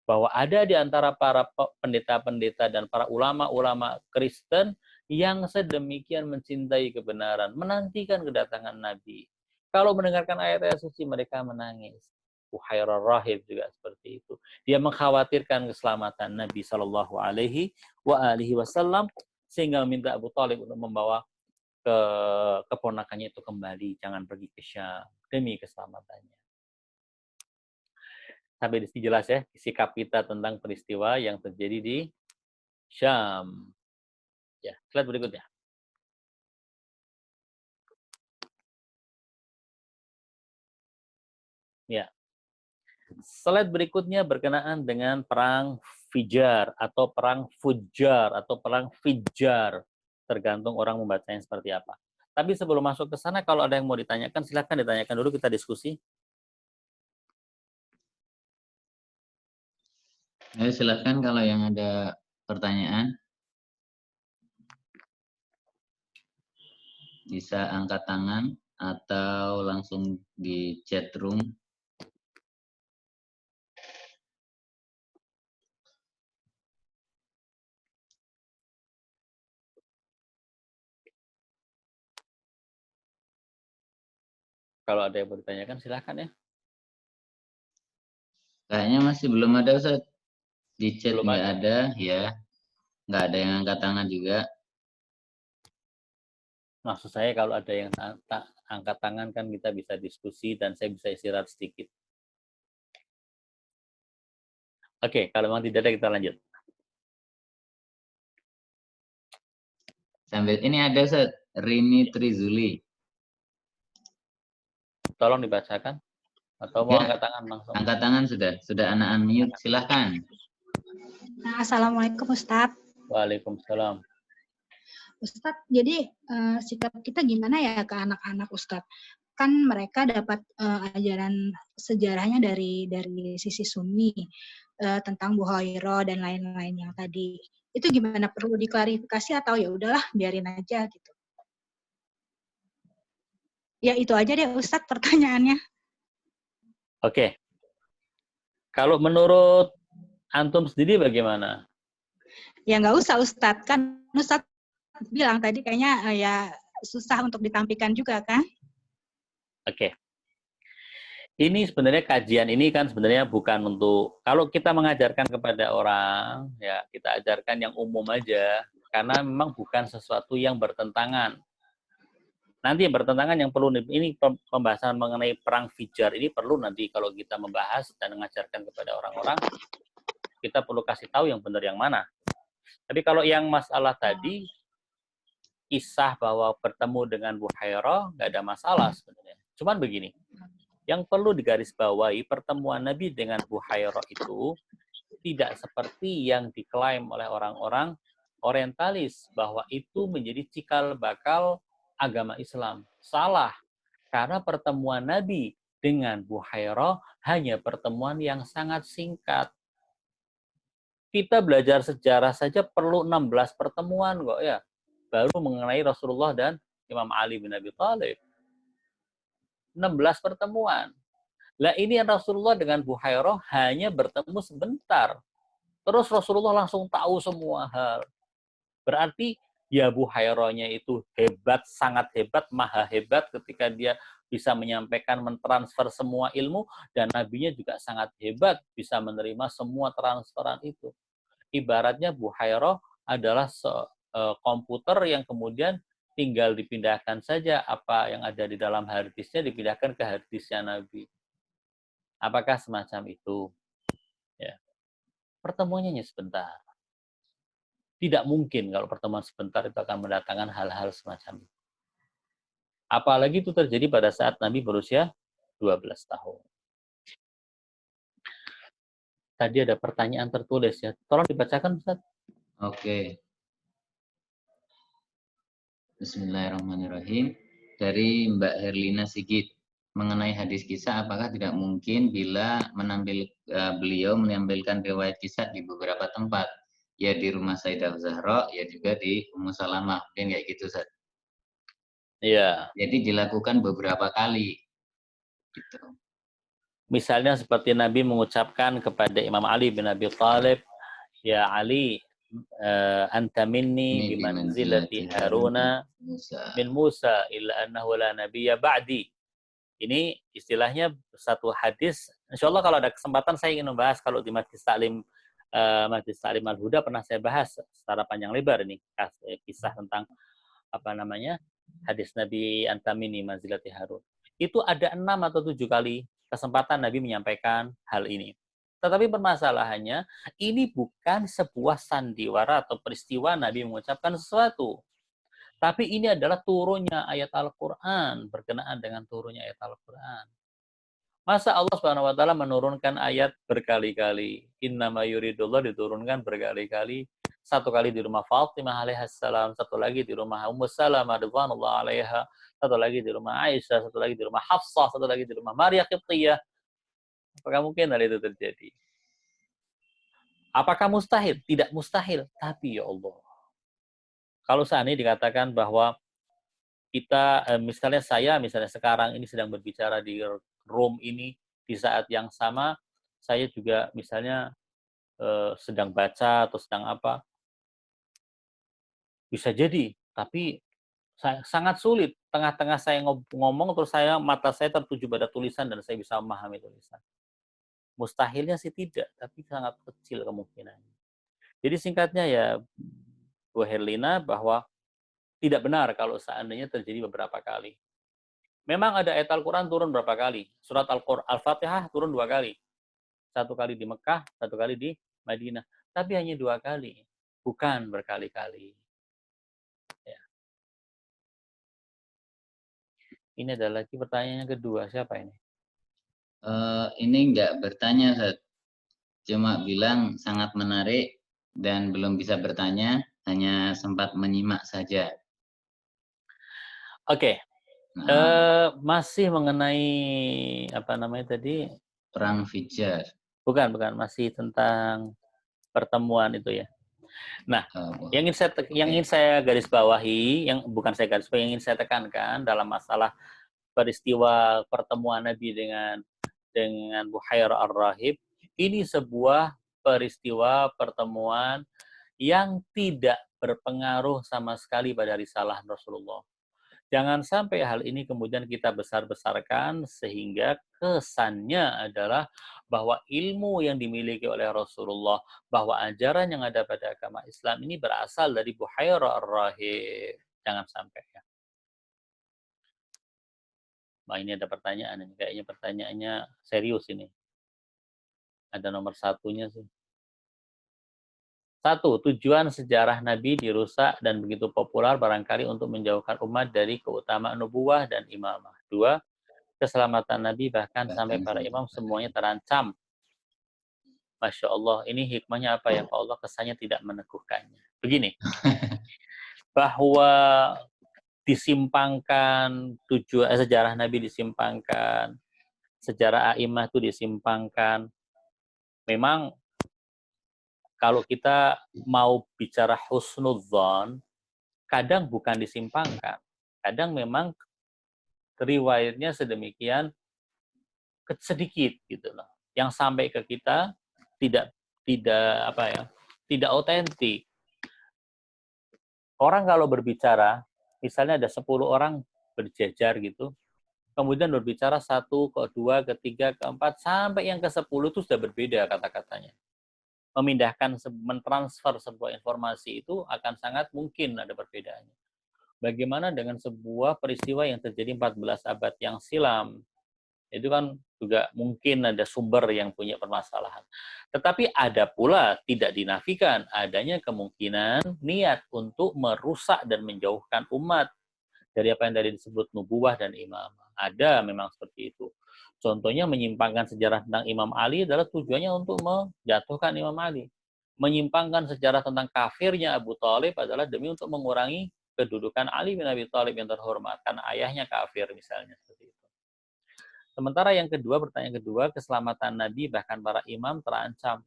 [SPEAKER 1] Bahwa ada di antara para pendeta-pendeta dan para ulama-ulama Kristen yang sedemikian mencintai kebenaran, menantikan kedatangan Nabi. Kalau mendengarkan ayat-ayat suci mereka menangis. Buhairah Rahib juga seperti itu. Dia mengkhawatirkan keselamatan Nabi Shallallahu Alaihi Wasallam sehingga meminta Abu Thalib untuk membawa ke keponakannya itu kembali, jangan pergi ke Syam demi keselamatannya. Sampai di sini jelas ya sikap kita tentang peristiwa yang terjadi di Syam. Ya, slide berikutnya. Ya. Slide berikutnya berkenaan dengan perang Fijar atau perang Fujar atau perang Fijar. Tergantung orang membacanya seperti apa. Tapi sebelum masuk ke sana, kalau ada yang mau ditanyakan, silakan ditanyakan dulu, kita diskusi.
[SPEAKER 2] Ya, silakan kalau yang ada pertanyaan. Bisa angkat tangan atau langsung di chat room.
[SPEAKER 1] Kalau ada yang mau ditanyakan, silakan ya.
[SPEAKER 2] Kayaknya masih belum ada, Ustaz. Di chat
[SPEAKER 1] Belum
[SPEAKER 2] nggak
[SPEAKER 1] ada.
[SPEAKER 2] ada, ya. Nggak ada yang angkat tangan juga.
[SPEAKER 1] Maksud saya kalau ada yang angkat tangan kan kita bisa diskusi dan saya bisa istirahat sedikit. Oke, kalau memang tidak ada kita lanjut.
[SPEAKER 2] Sambil ini ada Ustaz, Rini Trizuli.
[SPEAKER 1] Tolong dibacakan atau mau
[SPEAKER 2] Ya,
[SPEAKER 1] angkat tangan langsung.
[SPEAKER 2] angkat tangan sudah anak unmute, silahkan.
[SPEAKER 3] Nah, Assalamualaikum Ustadz.
[SPEAKER 1] Waalaikumsalam.
[SPEAKER 3] Ustadz, jadi sikap kita gimana ya ke anak-anak Ustadz? Kan mereka dapat ajaran sejarahnya dari sisi Sunni tentang Buhairah dan lain-lain yang tadi. Itu gimana, perlu diklarifikasi atau ya udahlah biarin aja gitu? Ya itu aja deh Ustadz pertanyaannya.
[SPEAKER 1] Oke. Kalau menurut antum sendiri bagaimana?
[SPEAKER 3] Ya nggak usah Ustadz, kan Ustadz bilang tadi kayaknya ya susah untuk ditampikan juga kan?
[SPEAKER 1] Oke. Ini sebenarnya kajian ini kan sebenarnya bukan untuk, kalau kita mengajarkan kepada orang, ya kita ajarkan yang umum aja, karena memang bukan sesuatu yang bertentangan. Nanti yang bertentangan yang perlu, ini pembahasan mengenai perang Fijar, ini perlu nanti kalau kita membahas dan mengajarkan kepada orang-orang, kita perlu kasih tahu yang benar yang mana. Tapi kalau yang masalah tadi, kisah bahwa bertemu dengan Buhairah, nggak ada masalah sebenarnya. Cuman begini, yang perlu digarisbawahi, pertemuan Nabi dengan Buhairah itu tidak seperti yang diklaim oleh orang-orang orientalis, bahwa itu menjadi cikal bakal agama Islam. Salah, karena pertemuan Nabi dengan Buhairah hanya pertemuan yang sangat singkat. Kita belajar sejarah saja perlu 16 pertemuan kok ya, baru mengenai Rasulullah dan Imam Ali bin Abi Thalib. 16 pertemuan. Lah ini Rasulullah dengan Buhairah hanya bertemu sebentar. Terus Rasulullah langsung tahu semua hal. Berarti ya Buhairahnya itu hebat, sangat hebat, maha hebat ketika dia bisa menyampaikan, mentransfer semua ilmu, dan nabinya juga sangat hebat, bisa menerima semua transferan itu. Ibaratnya Buhairah adalah komputer yang kemudian tinggal dipindahkan saja apa yang ada di dalam harddisknya, dipindahkan ke harddisknya Nabi. Apakah semacam itu? Ya. Pertemuannya hanya sebentar. Tidak mungkin kalau pertemuan sebentar itu akan mendatangkan hal-hal semacam itu. Apalagi itu terjadi pada saat Nabi berusia 12 tahun. Tadi ada pertanyaan tertulis ya. Tolong dibacakan, Ustaz.
[SPEAKER 2] Oke. Bismillahirrahmanirrahim. Dari Mbak Herlina Sigit. Mengenai hadis kisah, apakah tidak mungkin bila beliau menampilkan riwayat kisah di beberapa tempat? Ya di rumah Sayyidah Zahra, ya juga di Ummu Salamah. Mungkin kayak gitu, Ustaz.
[SPEAKER 1] Iya.
[SPEAKER 2] Jadi dilakukan beberapa kali. Gitu.
[SPEAKER 1] Misalnya seperti Nabi mengucapkan kepada Imam Ali bin Abi Thalib, ya Ali, anta minni bimanzilati Haruna min Musa illa annahu la nabiyya ba'di. Ini istilahnya satu hadis. Insyaallah kalau ada kesempatan saya ingin membahas, kalau di Majlis Taklim Al-Huda pernah saya bahas secara panjang lebar ini kisah tentang apa namanya hadis Nabi Antamini manzilati Harun. Itu ada 6 atau 7 kali kesempatan Nabi menyampaikan hal ini. Tetapi permasalahannya, ini bukan sebuah sandiwara atau peristiwa Nabi mengucapkan sesuatu. Tapi ini adalah turunnya ayat Al-Quran, berkenaan dengan turunnya ayat Al-Quran. Masa Allah Subhanahu wa taala menurunkan ayat berkali-kali? Innama yuridullah diturunkan berkali-kali. Satu kali di rumah Fatimah alaihissalam, satu lagi di rumah Ummu Salamah radhiyallahu alaiha, satu lagi di rumah Aisyah, satu lagi di rumah Hafsah, satu lagi di rumah Maria Qibtiyah. Apakah mungkin hal itu terjadi? Apakah mustahil? Tidak mustahil. Tapi ya Allah, kalau seandainya dikatakan bahwa kita, misalnya sekarang ini sedang berbicara di room ini, di saat yang sama, saya juga misalnya sedang baca atau sedang apa, bisa jadi, tapi sangat sulit. Tengah-tengah saya ngomong, terus mata saya tertuju pada tulisan dan saya bisa memahami tulisan. Mustahilnya sih tidak, tapi sangat kecil kemungkinannya. Jadi singkatnya ya, Bu Herlina, bahwa tidak benar kalau seandainya terjadi beberapa kali. Memang ada ayat Al-Quran turun berapa kali? Surat Al-Fatihah turun 2 kali. Satu kali di Mekah, satu kali di Madinah. Tapi hanya 2 kali, bukan berkali-kali. Ya. Ini adalah lagi pertanyaan yang kedua. Siapa ini?
[SPEAKER 2] Ini nggak bertanya, Ustaz. Cuma bilang sangat menarik dan belum bisa bertanya, hanya sempat menyimak saja.
[SPEAKER 1] Oke.
[SPEAKER 2] Nah,
[SPEAKER 1] Masih mengenai apa namanya tadi?
[SPEAKER 2] perang Fijar.
[SPEAKER 1] Bukan, masih tentang pertemuan itu ya. Nah, yang ingin saya garis bawahi, yang bukan saya garis bawahi, yang ingin saya tekankan dalam masalah peristiwa pertemuan Nabi dengan Buhair ar-Rahib, ini sebuah peristiwa pertemuan yang tidak berpengaruh sama sekali pada risalah Rasulullah. Jangan sampai hal ini kemudian kita besar-besarkan sehingga kesannya adalah bahwa ilmu yang dimiliki oleh Rasulullah, bahwa ajaran yang ada pada agama Islam ini berasal dari Buhairah ar-Rahib. Jangan sampai ya. Nah, ini ada pertanyaan ini. Kayaknya pertanyaannya serius ini. Ada nomor satunya sih. 1. Tujuan sejarah Nabi dirusak dan begitu populer barangkali untuk menjauhkan umat dari keutamaan nubuwah dan imamah. 2. Keselamatan Nabi bahkan sampai para imam semuanya terancam. Masya Allah, ini hikmahnya apa ya? Pak Allah kesannya tidak meneguhkannya. Begini, bahwa disimpangkan sejarah Nabi disimpangkan, sejarah a'imah itu disimpangkan. Memang kalau kita mau bicara husnudzon, kadang bukan disimpangkan. Kadang memang riwayatnya sedemikian sedikit gitu loh. Yang sampai ke kita tidak apa ya? Tidak otentik. Orang kalau berbicara, misalnya ada 10 orang berjejer gitu, kemudian berbicara 1, kedua, ketiga, keempat, sampai yang ke-10 itu sudah berbeda kata-katanya. Memindahkan, mentransfer sebuah informasi itu akan sangat mungkin ada perbedaannya. Bagaimana dengan sebuah peristiwa yang terjadi 14 abad yang silam? Itu kan juga mungkin ada sumber yang punya permasalahan. Tetapi ada pula tidak dinafikan adanya kemungkinan niat untuk merusak dan menjauhkan umat dari apa yang tadi disebut nubuwah dan imam. Ada memang seperti itu. Contohnya menyimpangkan sejarah tentang Imam Ali adalah tujuannya untuk menjatuhkan Imam Ali. Menyimpangkan sejarah tentang kafirnya Abu Thalib adalah demi untuk mengurangi kedudukan Ali bin Abi Thalib yang terhormat karena ayahnya kafir misalnya seperti itu. Sementara yang kedua, pertanyaan kedua, keselamatan Nabi bahkan para imam terancam.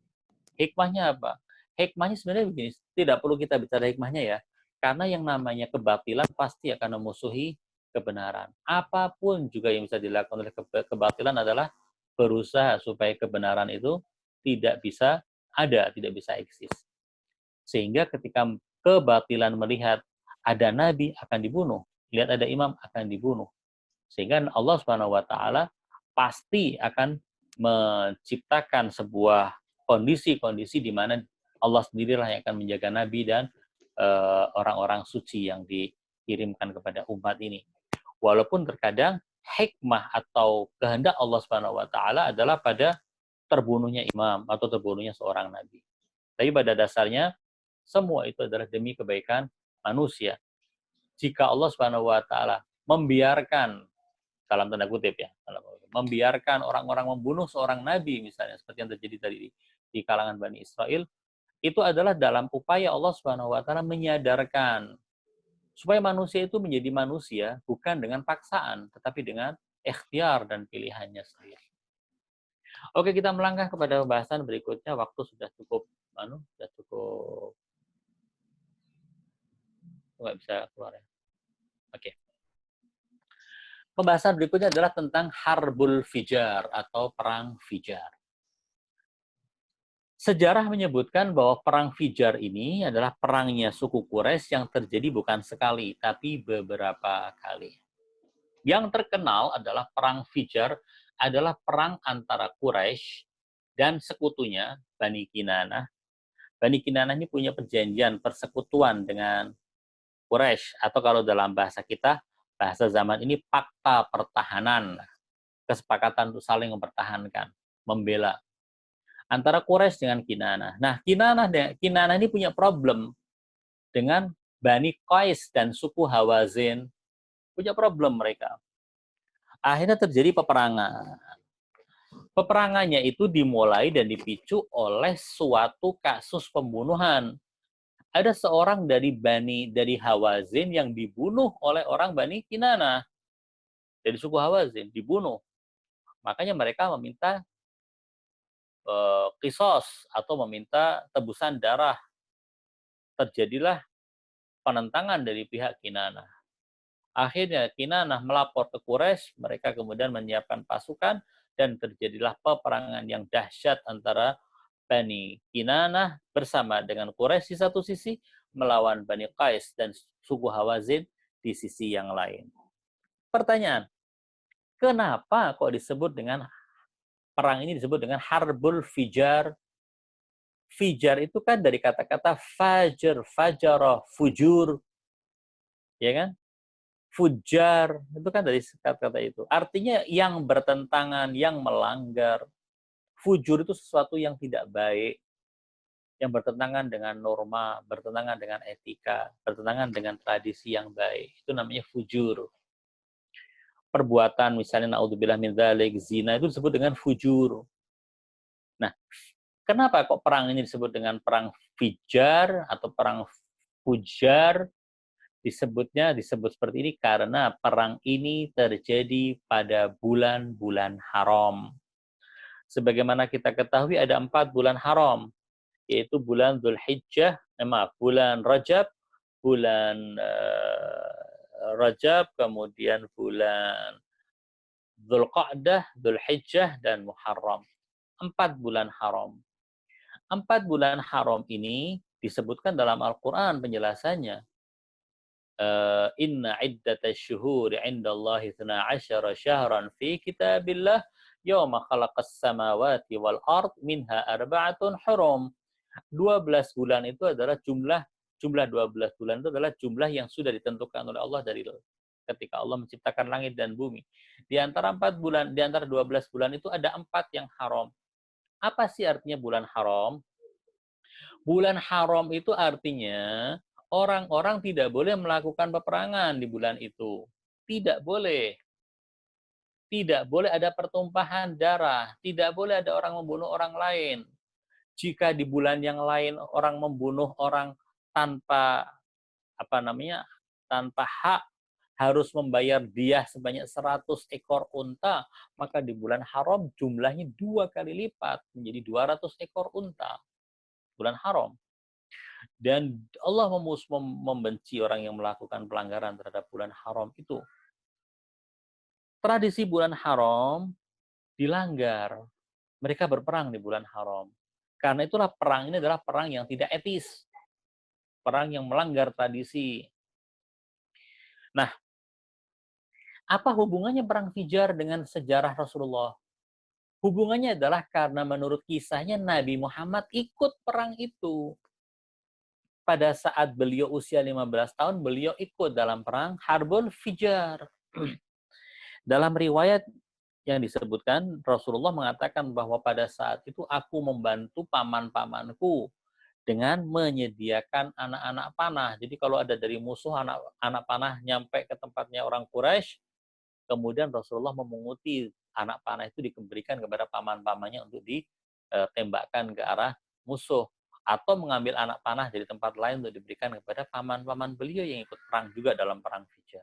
[SPEAKER 1] Hikmahnya apa? Hikmahnya sebenarnya begini, tidak perlu kita bicara hikmahnya ya. Karena yang namanya kebatilan pasti akan memusuhi kebenaran. Apapun juga yang bisa dilakukan oleh kebatilan adalah berusaha supaya kebenaran itu tidak bisa ada, tidak bisa eksis. Sehingga ketika kebatilan melihat ada nabi akan dibunuh, lihat ada imam akan dibunuh. Sehingga Allah Subhanahu wa taala pasti akan menciptakan sebuah kondisi-kondisi di mana Allah sendirilah yang akan menjaga Nabi dan orang-orang suci yang dikirimkan kepada umat ini. Walaupun terkadang hikmah atau kehendak Allah Subhanahu wa taala adalah pada terbunuhnya imam atau terbunuhnya seorang nabi. Tapi pada dasarnya semua itu adalah demi kebaikan manusia. Jika Allah Subhanahu wa taala membiarkan dalam tanda kutip ya, membiarkan orang-orang membunuh seorang nabi misalnya seperti yang terjadi tadi di kalangan Bani Israel, itu adalah dalam upaya Allah Subhanahu wa taala menyadarkan supaya manusia itu menjadi manusia bukan dengan paksaan tetapi dengan ikhtiar dan pilihannya sendiri. Oke, kita melangkah kepada pembahasan berikutnya. Waktu sudah cukup nggak bisa keluar ya. Oke. Pembahasan berikutnya adalah tentang Harbul Fijar atau Perang Fijar. Sejarah menyebutkan bahwa Perang Fijar ini adalah perangnya suku Quraisy yang terjadi bukan sekali, tapi beberapa kali. Yang terkenal adalah Perang Fijar adalah perang antara Quraisy dan sekutunya Bani Kinanah. Bani Kinanah ini punya perjanjian persekutuan dengan Quraisy, atau kalau dalam bahasa kita, bahasa zaman ini fakta pertahanan, kesepakatan untuk saling mempertahankan, membela. antara Quraisy dengan Kinanah. Nah, Kinanah ini punya problem dengan Bani Qais dan suku Hawazin. Punya problem mereka. Akhirnya terjadi peperangan. Peperangannya itu dimulai dan dipicu oleh suatu kasus pembunuhan. Ada seorang dari Hawazin yang dibunuh oleh orang Bani Kinanah. Dari suku Hawazin, dibunuh. Makanya mereka meminta kisos atau meminta tebusan darah. Terjadilah penentangan dari pihak Kinanah. Akhirnya Kinanah melapor ke Quraisy, mereka kemudian menyiapkan pasukan dan terjadilah peperangan yang dahsyat antara Bani Kinanah bersama dengan Quraisy di satu sisi melawan Bani Qais dan suku Hawazin di sisi yang lain. Pertanyaan, kenapa kok disebut dengan perang ini disebut dengan Harbul Fijar? Fijar itu kan dari kata-kata fajar, fajarah, fujur, ya kan? Fujar, itu kan dari kata-kata itu. Artinya yang bertentangan, yang melanggar. Fujur itu sesuatu yang tidak baik, yang bertentangan dengan norma, bertentangan dengan etika, bertentangan dengan tradisi yang baik. Itu namanya fujur. Perbuatan misalnya naudzubillah min dzalik, zina itu disebut dengan fujur. Nah, kenapa kok perang ini disebut dengan perang fijar atau perang fujar? Disebut seperti ini karena perang ini terjadi pada bulan-bulan haram. Sebagaimana kita ketahui ada 4 bulan haram, yaitu bulan Dzulhijjah, bulan Rajab, bulan Rajab, kemudian bulan Dzulqa'dah, Dzulhijjah, dan Muharram. 4 bulan haram. 4 bulan haram ini disebutkan dalam Al-Quran penjelasannya. Inna iddatasy syuhuri 'indallahi 12 syahran fi kitabillah yauma khalaqas samawati wal ard minha arba'atun hurum. 12 bulan itu adalah jumlah 12 bulan itu adalah jumlah yang sudah ditentukan oleh Allah dari ketika Allah menciptakan langit dan bumi. Di antara 4 bulan, di antara 12 bulan itu ada 4 yang haram. Apa sih artinya bulan haram? Bulan haram itu artinya orang-orang tidak boleh melakukan peperangan di bulan itu. Tidak boleh. Tidak boleh ada pertumpahan darah. Tidak boleh ada orang membunuh orang lain. Jika di bulan yang lain orang membunuh orang tanpa tanpa hak, harus membayar diah sebanyak 100 ekor unta, maka di bulan haram jumlahnya 2 kali lipat menjadi 200 ekor unta. Bulan haram. Dan Allah membenci orang yang melakukan pelanggaran terhadap bulan haram itu. Tradisi bulan haram dilanggar. Mereka berperang di bulan haram. Karena itulah perang ini adalah perang yang tidak etis. Perang yang melanggar tradisi. Nah, apa hubungannya perang Fijar dengan sejarah Rasulullah? Hubungannya adalah karena menurut kisahnya Nabi Muhammad ikut perang itu. Pada saat beliau usia 15 tahun, beliau ikut dalam perang Harbul Fijar. Dalam riwayat yang disebutkan, Rasulullah mengatakan bahwa pada saat itu aku membantu paman-pamanku dengan menyediakan anak-anak panah. Jadi kalau ada dari musuh anak panah nyampe ke tempatnya orang Quraisy, kemudian Rasulullah memunguti anak panah itu diberikan kepada paman-pamannya untuk ditembakkan ke arah musuh. Atau mengambil anak panah dari tempat lain untuk diberikan kepada paman-paman beliau yang ikut perang juga dalam perang Fijar.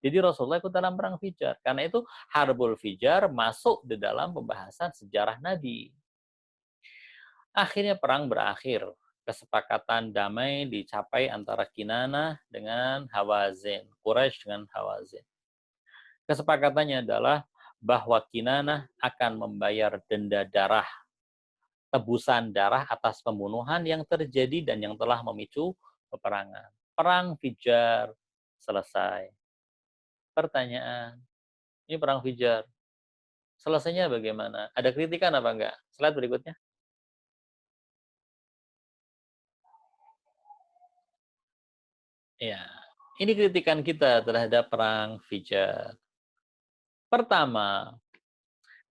[SPEAKER 1] Jadi Rasulullah ikut dalam perang Fijar. Karena itu Harbul Fijar masuk di dalam pembahasan sejarah Nabi. Akhirnya perang berakhir. Kesepakatan damai dicapai antara Kinanah dengan Hawazin. Quraisy dengan Hawazin. Kesepakatannya adalah bahwa Kinanah akan membayar denda darah, tebusan darah atas pembunuhan yang terjadi dan yang telah memicu peperangan. Perang Fijar selesai. Pertanyaan, ini perang Fijar. Selesainya bagaimana? Ada kritikan apa enggak? Slide berikutnya. Ya, ini kritikan kita terhadap perang Fijar. Pertama,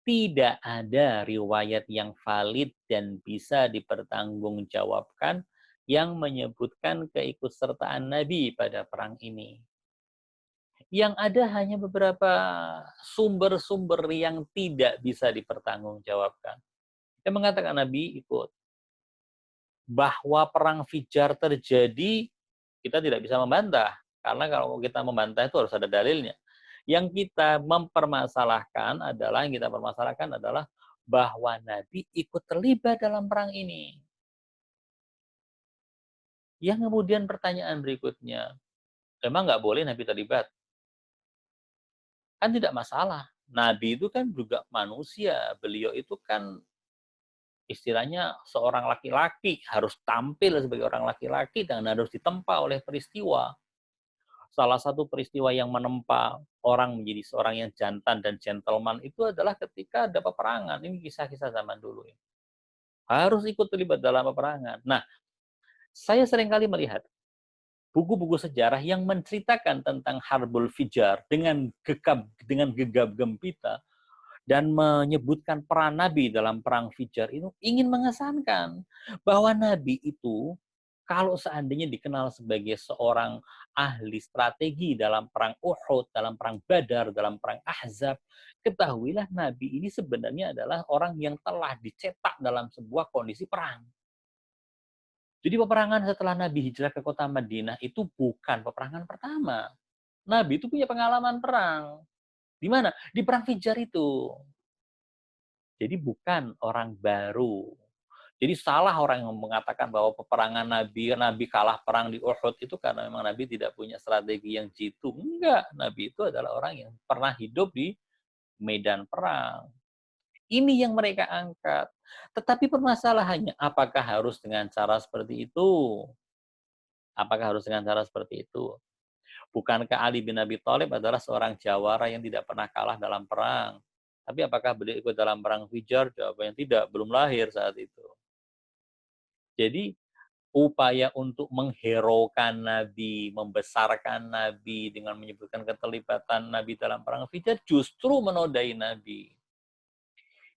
[SPEAKER 1] tidak ada riwayat yang valid dan bisa dipertanggungjawabkan yang menyebutkan keikutsertaan Nabi pada perang ini. Yang ada hanya beberapa sumber-sumber yang tidak bisa dipertanggungjawabkan. Yang mengatakan Nabi ikut. Bahwa perang Fijar terjadi, kita tidak bisa membantah. Karena kalau kita membantah itu harus ada dalilnya. Yang kita permasalahkan adalah bahwa Nabi ikut terlibat dalam perang ini. Yang kemudian pertanyaan berikutnya, emang nggak boleh Nabi terlibat? Kan tidak masalah. Nabi itu kan juga manusia. Beliau itu kan istilahnya seorang laki-laki, harus tampil sebagai orang laki-laki dan harus ditempa oleh peristiwa. Salah satu peristiwa yang menempa orang menjadi seorang yang jantan dan gentleman itu adalah ketika ada peperangan. Ini kisah-kisah zaman dulu. Harus ikut terlibat dalam peperangan. Nah, saya seringkali melihat buku-buku sejarah yang menceritakan tentang Harbul Fijar dengan gegap gempita dan menyebutkan peran Nabi dalam perang Fijar itu ingin mengesankan bahwa Nabi itu kalau seandainya dikenal sebagai seorang ahli strategi dalam perang Uhud, dalam perang Badar, dalam perang Ahzab, ketahuilah Nabi ini sebenarnya adalah orang yang telah dicetak dalam sebuah kondisi perang. Jadi peperangan setelah Nabi hijrah ke kota Madinah itu bukan peperangan pertama. Nabi itu punya pengalaman perang. Di mana? Di perang Fijar itu. Jadi bukan orang baru. Jadi salah orang yang mengatakan bahwa peperangan Nabi kalah perang di Uhud itu karena memang Nabi tidak punya strategi yang jitu. Enggak, Nabi itu adalah orang yang pernah hidup di medan perang. Ini yang mereka angkat. Tetapi permasalahannya, apakah harus dengan cara seperti itu? Apakah harus dengan cara seperti itu? Bukankah Ali bin Abi Thalib adalah seorang jawara yang tidak pernah kalah dalam perang? Tapi apakah beliau ikut dalam perang Fijar? Jawabannya tidak, belum lahir saat itu. Jadi upaya untuk mengherokan Nabi, membesarkan Nabi dengan menyebutkan keterlibatan Nabi dalam perang Fijar justru menodai Nabi.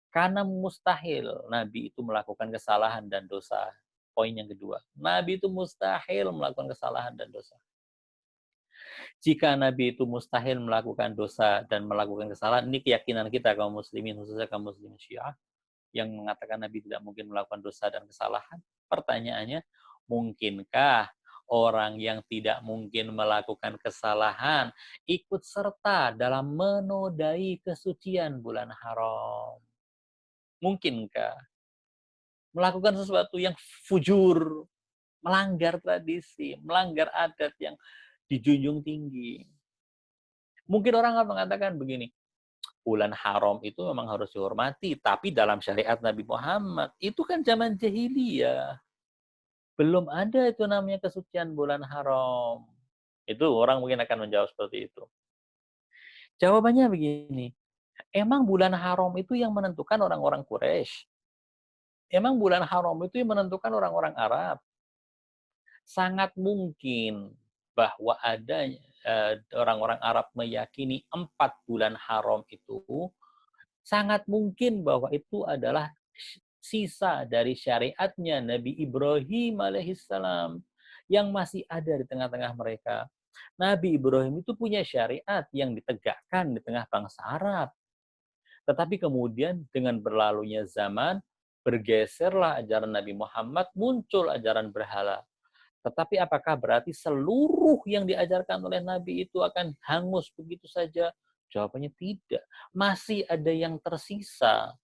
[SPEAKER 1] Karena mustahil Nabi itu melakukan kesalahan dan dosa. Poin yang kedua, Nabi itu mustahil melakukan kesalahan dan dosa. Jika Nabi itu mustahil melakukan dosa dan melakukan kesalahan, ini keyakinan kita kaum muslimin, khususnya kaum muslimin Syiah, yang mengatakan Nabi tidak mungkin melakukan dosa dan kesalahan. Pertanyaannya, mungkinkah orang yang tidak mungkin melakukan kesalahan ikut serta dalam menodai kesucian bulan haram? Mungkinkah? Melakukan sesuatu yang fujur, melanggar tradisi, melanggar adat yang dijunjung tinggi. Mungkin orang akan mengatakan begini, bulan haram itu memang harus dihormati, tapi dalam syariat Nabi Muhammad, itu kan zaman jahiliyah. Belum ada itu namanya kesucian bulan haram. Itu orang mungkin akan menjawab seperti itu. Jawabannya begini, emang bulan haram itu yang menentukan orang-orang Quraisy? Emang bulan haram itu yang menentukan orang-orang Arab? Sangat mungkin bahwa ada orang-orang Arab meyakini 4 bulan haram itu, sangat mungkin bahwa itu adalah sisa dari syariatnya Nabi Ibrahim alaihissalam yang masih ada di tengah-tengah mereka. Nabi Ibrahim itu punya syariat yang ditegakkan di tengah bangsa Arab. Tetapi kemudian dengan berlalunya zaman, bergeserlah ajaran Nabi Muhammad, muncul ajaran berhala. Tetapi apakah berarti seluruh yang diajarkan oleh Nabi itu akan hangus begitu saja? Jawabannya tidak. Masih ada yang tersisa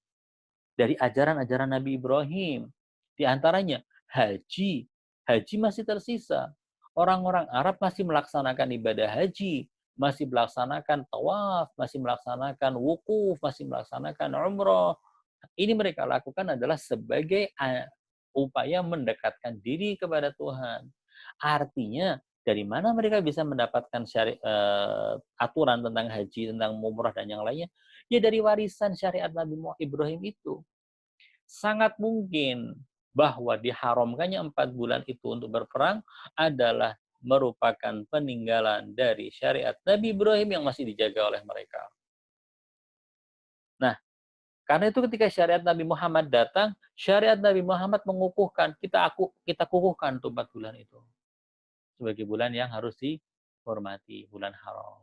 [SPEAKER 1] dari ajaran-ajaran Nabi Ibrahim. Di antaranya haji. Haji masih tersisa. Orang-orang Arab masih melaksanakan ibadah haji, masih melaksanakan tawaf, masih melaksanakan wukuf, masih melaksanakan umroh. Ini mereka lakukan adalah sebagai upaya mendekatkan diri kepada Tuhan. Artinya, dari mana mereka bisa mendapatkan aturan tentang haji, tentang umrah, dan yang lainnya? Ya dari warisan syariat Nabi Ibrahim itu. Sangat mungkin bahwa diharamkannya 4 bulan itu untuk berperang adalah merupakan peninggalan dari syariat Nabi Ibrahim yang masih dijaga oleh mereka. Nah, Karena itu ketika syariat Nabi Muhammad datang, syariat Nabi Muhammad mengukuhkan, kita kukuhkan tuh 4 bulan itu. Sebagai bulan yang harus dihormati, bulan haram.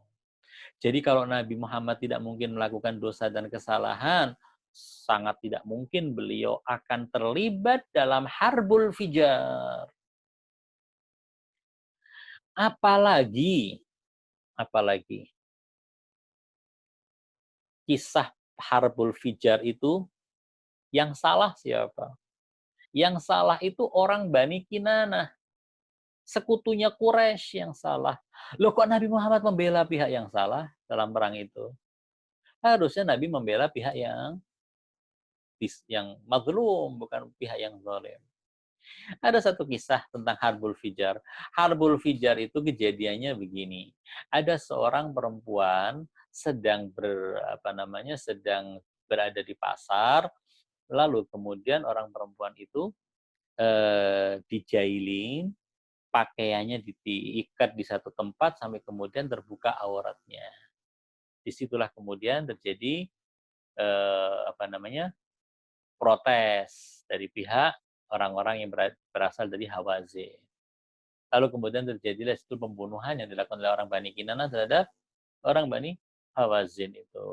[SPEAKER 1] Jadi kalau Nabi Muhammad tidak mungkin melakukan dosa dan kesalahan, sangat tidak mungkin beliau akan terlibat dalam harbul fijar. Apalagi kisah harbul fijar itu yang salah siapa? Yang salah itu orang Bani Kinanah, sekutunya Quraisy yang salah. Loh kok Nabi Muhammad membela pihak yang salah dalam perang itu? Harusnya Nabi membela pihak yang mazlum, bukan pihak yang zalim. Ada satu kisah tentang Harbul Fijar. Harbul Fijar itu kejadiannya begini. Ada seorang perempuan sedang sedang berada di pasar, lalu kemudian orang perempuan itu dijailin, pakaiannya diikat di satu tempat sampai kemudian terbuka auratnya. Disitulah kemudian terjadi protes dari pihak orang-orang yang berasal dari Hawazin. Lalu kemudian terjadilah itu pembunuhan yang dilakukan oleh orang Bani Kinanah terhadap orang Bani Hawazin itu.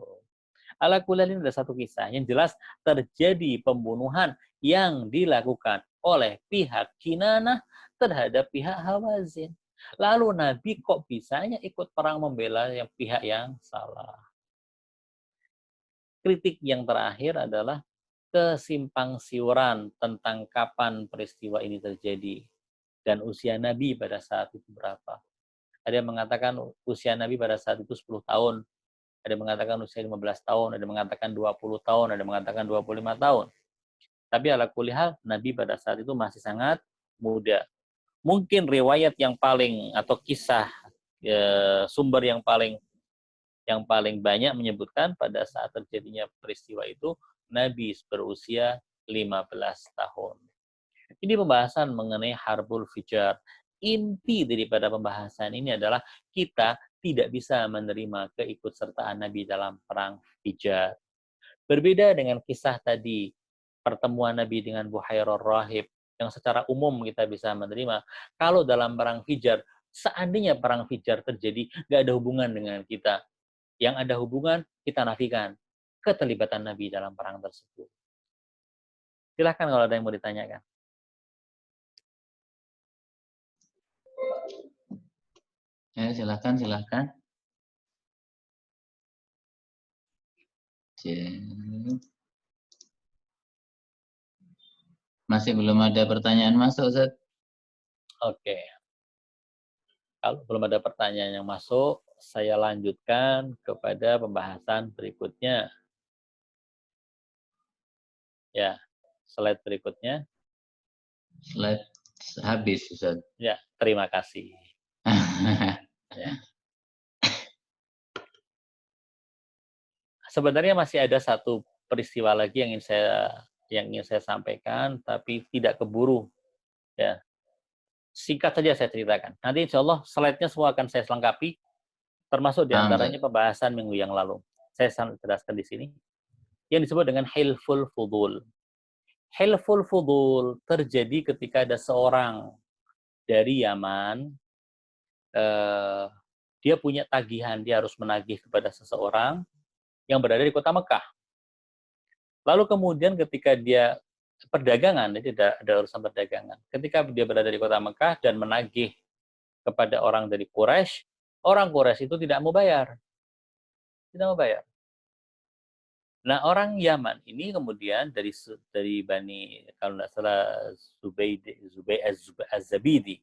[SPEAKER 1] Ala kulalin ada satu kisah yang jelas terjadi pembunuhan yang dilakukan oleh pihak Kinanah terhadap pihak Hawazin. Lalu Nabi kok bisanya ikut perang membela yang pihak yang salah. Kritik yang terakhir adalah kesimpang siuran tentang kapan peristiwa ini terjadi dan usia Nabi pada saat itu berapa. Ada yang mengatakan usia Nabi pada saat itu 10 tahun, ada yang mengatakan usia 15 tahun, ada yang mengatakan 20 tahun, ada yang mengatakan 25 tahun. Tapi ala kulli hal, Nabi pada saat itu masih sangat muda. Mungkin riwayat yang paling atau kisah sumber yang paling banyak menyebutkan pada saat terjadinya peristiwa itu Nabi berusia 15 tahun. Ini pembahasan mengenai harbul fijar. Inti daripada pembahasan ini adalah kita tidak bisa menerima keikutsertaan Nabi dalam perang fijar. Berbeda dengan kisah tadi, pertemuan Nabi dengan Buhairah Rahib, yang secara umum kita bisa menerima. Kalau dalam perang fijar, seandainya perang fijar terjadi, nggak ada hubungan dengan kita. Yang ada hubungan, kita nafikan keterlibatan Nabi dalam perang tersebut. Silahkan kalau ada yang mau ditanyakan.
[SPEAKER 2] Ya, silahkan. Masih belum ada pertanyaan masuk, Ustaz?
[SPEAKER 1] Oke. Kalau belum ada pertanyaan yang masuk, saya lanjutkan kepada pembahasan berikutnya. Ya, slide berikutnya.
[SPEAKER 2] Slide habis, Ustaz.
[SPEAKER 1] Ya, terima kasih. Ya. Sebenarnya masih ada satu peristiwa lagi yang ingin saya sampaikan, tapi tidak keburu. Ya, singkat saja saya ceritakan. Nanti insya Allah slide-nya semua akan saya selengkapi, termasuk diantaranya pembahasan minggu yang lalu. Saya jelaskan di sini. Yang disebut dengan hilful fudul. Hilful fudul terjadi ketika ada seorang dari Yaman, dia punya tagihan, dia harus menagih kepada seseorang yang berada di kota Mekah. Lalu kemudian ketika dia perdagangan, jadi ada urusan perdagangan. Ketika dia berada di kota Mekah dan menagih kepada orang dari Quraisy, orang Quraisy itu tidak mau bayar. Tidak mau bayar. Nah, orang Yaman ini kemudian dari Bani, kalau tidak salah, Zubayd Az-Zabidi,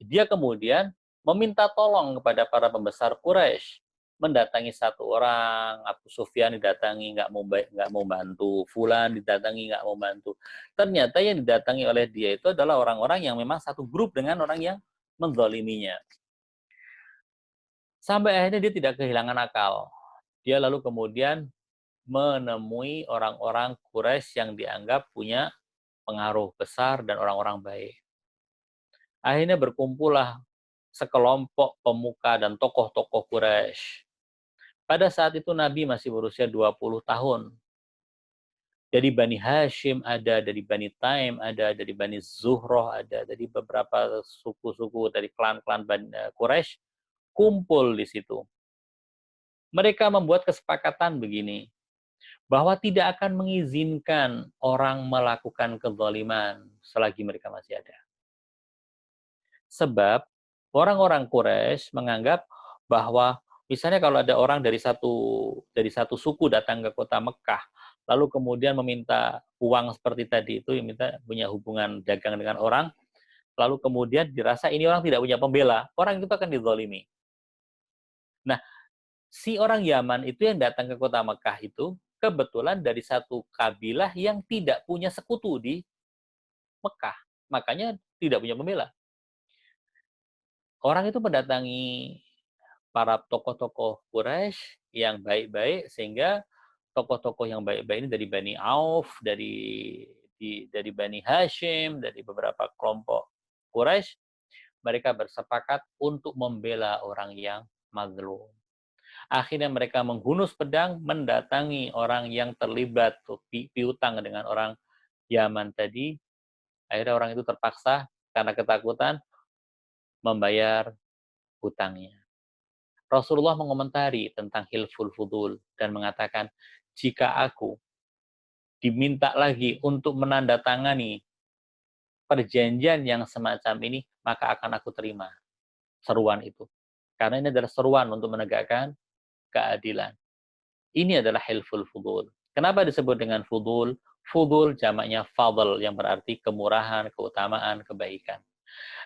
[SPEAKER 1] dia kemudian meminta tolong kepada para pembesar Quraisy, mendatangi satu orang, Abu Sufyan didatangi nggak mau bantu, Fulan didatangi nggak mau bantu. Ternyata yang didatangi oleh dia itu adalah orang-orang yang memang satu grup dengan orang yang menzaliminya. Sampai akhirnya dia tidak kehilangan akal. Dia lalu kemudian menemui orang-orang Quraisy yang dianggap punya pengaruh besar dan orang-orang baik. Akhirnya berkumpullah sekelompok pemuka dan tokoh-tokoh Quraisy. Pada saat itu Nabi masih berusia 20 tahun. Dari Bani Hashim ada, dari Bani Taim ada, dari Bani Zuhroh ada, dari beberapa suku-suku dari klan-klan Quraisy kumpul di situ. Mereka membuat kesepakatan begini, bahwa tidak akan mengizinkan orang melakukan kezaliman selagi mereka masih ada. Sebab orang-orang Quraisy menganggap bahwa misalnya kalau ada orang dari satu suku datang ke kota Mekah, lalu kemudian meminta uang seperti tadi itu, minta punya hubungan dagang dengan orang, lalu kemudian dirasa ini orang tidak punya pembela, orang itu akan dizalimi. Nah, si orang Yaman itu yang datang ke kota Mekah itu kebetulan dari satu kabilah yang tidak punya sekutu di Mekah, makanya tidak punya pembela. Orang itu mendatangi para tokoh-tokoh Quraisy yang baik-baik, sehingga tokoh-tokoh yang baik-baik ini dari Bani Auf, dari Bani Hashim, dari beberapa kelompok Quraisy, mereka bersepakat untuk membela orang yang mazlum. Akhirnya mereka menghunus pedang mendatangi orang yang terlibat piutang dengan orang Yaman tadi. Akhirnya orang itu terpaksa karena ketakutan membayar hutangnya. Rasulullah mengomentari tentang hilful fudul dan mengatakan, jika aku diminta lagi untuk menandatangani perjanjian yang semacam ini, maka akan aku terima seruan itu. Karena ini adalah seruan untuk menegakkan keadilan. Ini adalah hilful fudul. Kenapa disebut dengan fudul? Fudul jamaknya fadl, yang berarti kemurahan, keutamaan, kebaikan.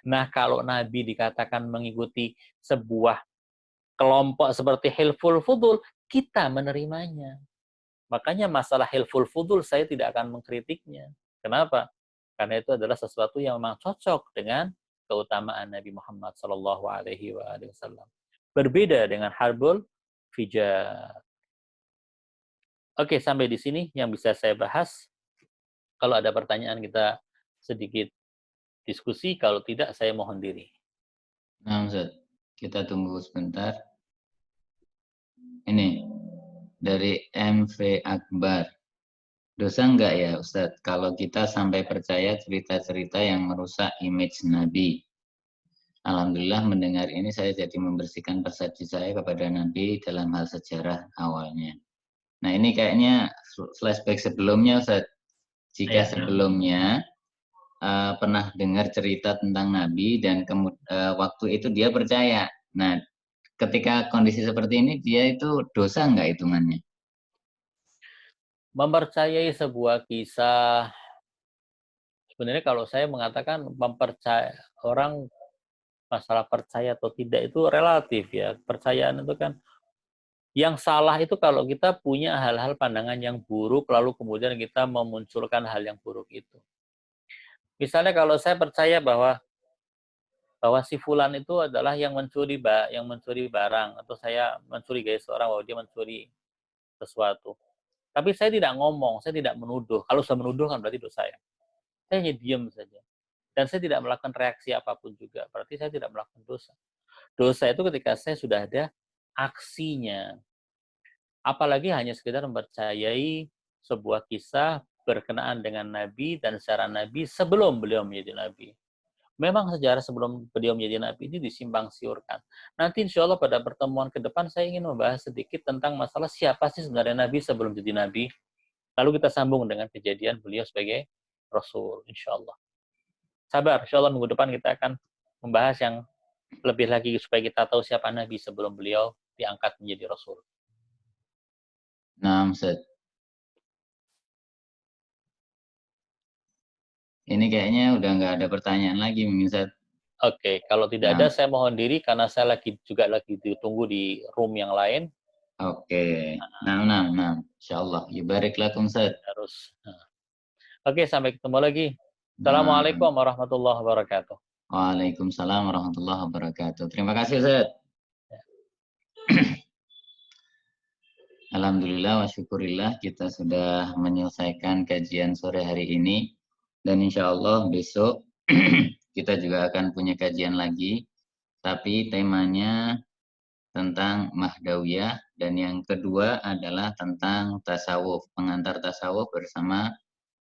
[SPEAKER 1] Nah, kalau Nabi dikatakan mengikuti sebuah kelompok seperti hilful fudul, kita menerimanya. Makanya masalah hilful fudul saya tidak akan mengkritiknya. Kenapa? Karena itu adalah sesuatu yang memang cocok dengan keutamaan Nabi Muhammad SAW. Berbeda dengan harbul fijar. Oke, sampai di sini yang bisa saya bahas. Kalau ada pertanyaan kita sedikit diskusi, kalau tidak saya mohon diri.
[SPEAKER 2] Nah, Ustaz, kita tunggu sebentar. Ini dari MV Akbar. Dosa enggak ya Ustadz kalau kita sampai percaya cerita-cerita yang merusak image Nabi? Alhamdulillah mendengar ini saya jadi membersihkan persepsi saya kepada Nabi dalam hal sejarah awalnya. Nah ini kayaknya flashback sebelumnya Ustadz. Jika sebelumnya pernah dengar cerita tentang Nabi dan waktu itu dia percaya. Nah ketika kondisi seperti ini dia itu dosa enggak hitungannya?
[SPEAKER 1] Mempercayai sebuah kisah, sebenarnya kalau saya mengatakan mempercayai orang, masalah percaya atau tidak itu relatif ya. Percayaan itu kan, yang salah itu kalau kita punya hal-hal pandangan yang buruk lalu kemudian kita memunculkan hal yang buruk itu. Misalnya kalau saya percaya bahwa si fulan itu adalah yang mencuri barang, atau saya mencurigai seorang bahwa dia mencuri sesuatu. Tapi saya tidak ngomong, saya tidak menuduh. Kalau saya menuduh kan berarti dosa ya. Saya hanya diam saja. Dan saya tidak melakukan reaksi apapun juga. Berarti saya tidak melakukan dosa. Dosa itu ketika saya sudah ada aksinya. Apalagi hanya sekedar mempercayai sebuah kisah berkenaan dengan Nabi dan sejarah Nabi sebelum beliau menjadi Nabi. Memang sejarah sebelum beliau menjadi Nabi ini disimpang siurkan. Nanti insya Allah pada pertemuan ke depan saya ingin membahas sedikit tentang masalah siapa sih sebenarnya Nabi sebelum jadi Nabi. Lalu kita sambung dengan kejadian beliau sebagai Rasul, insya Allah. Sabar, insya Allah minggu depan kita akan membahas yang lebih lagi supaya kita tahu siapa Nabi sebelum beliau diangkat menjadi Rasul.
[SPEAKER 2] Nah, Ustaz. Ini kayaknya udah nggak ada pertanyaan lagi, Ustaz.
[SPEAKER 1] Oke, kalau tidak ada saya mohon diri karena saya juga lagi ditunggu di room yang lain.
[SPEAKER 2] Oke. Nah. Insyaallah. Yubarik lakum, Ustaz.
[SPEAKER 1] Oke, sampai ketemu lagi. Assalamualaikum warahmatullahi wabarakatuh.
[SPEAKER 2] Waalaikumsalam warahmatullahi wabarakatuh. Terima kasih, Ustaz. Alhamdulillah wa syukurillah kita sudah menyelesaikan kajian sore hari ini. Dan insya Allah besok kita juga akan punya kajian lagi. Tapi temanya tentang Mahdawiyah, dan yang kedua adalah tentang tasawuf, pengantar tasawuf bersama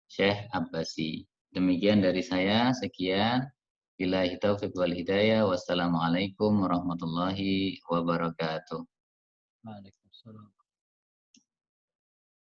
[SPEAKER 2] Syekh Abbasi. Demikian dari saya, sekian. Billahi taufiq wal hidayah. Wassalamualaikum warahmatullahi wabarakatuh.
[SPEAKER 1] Waalaikumsalam.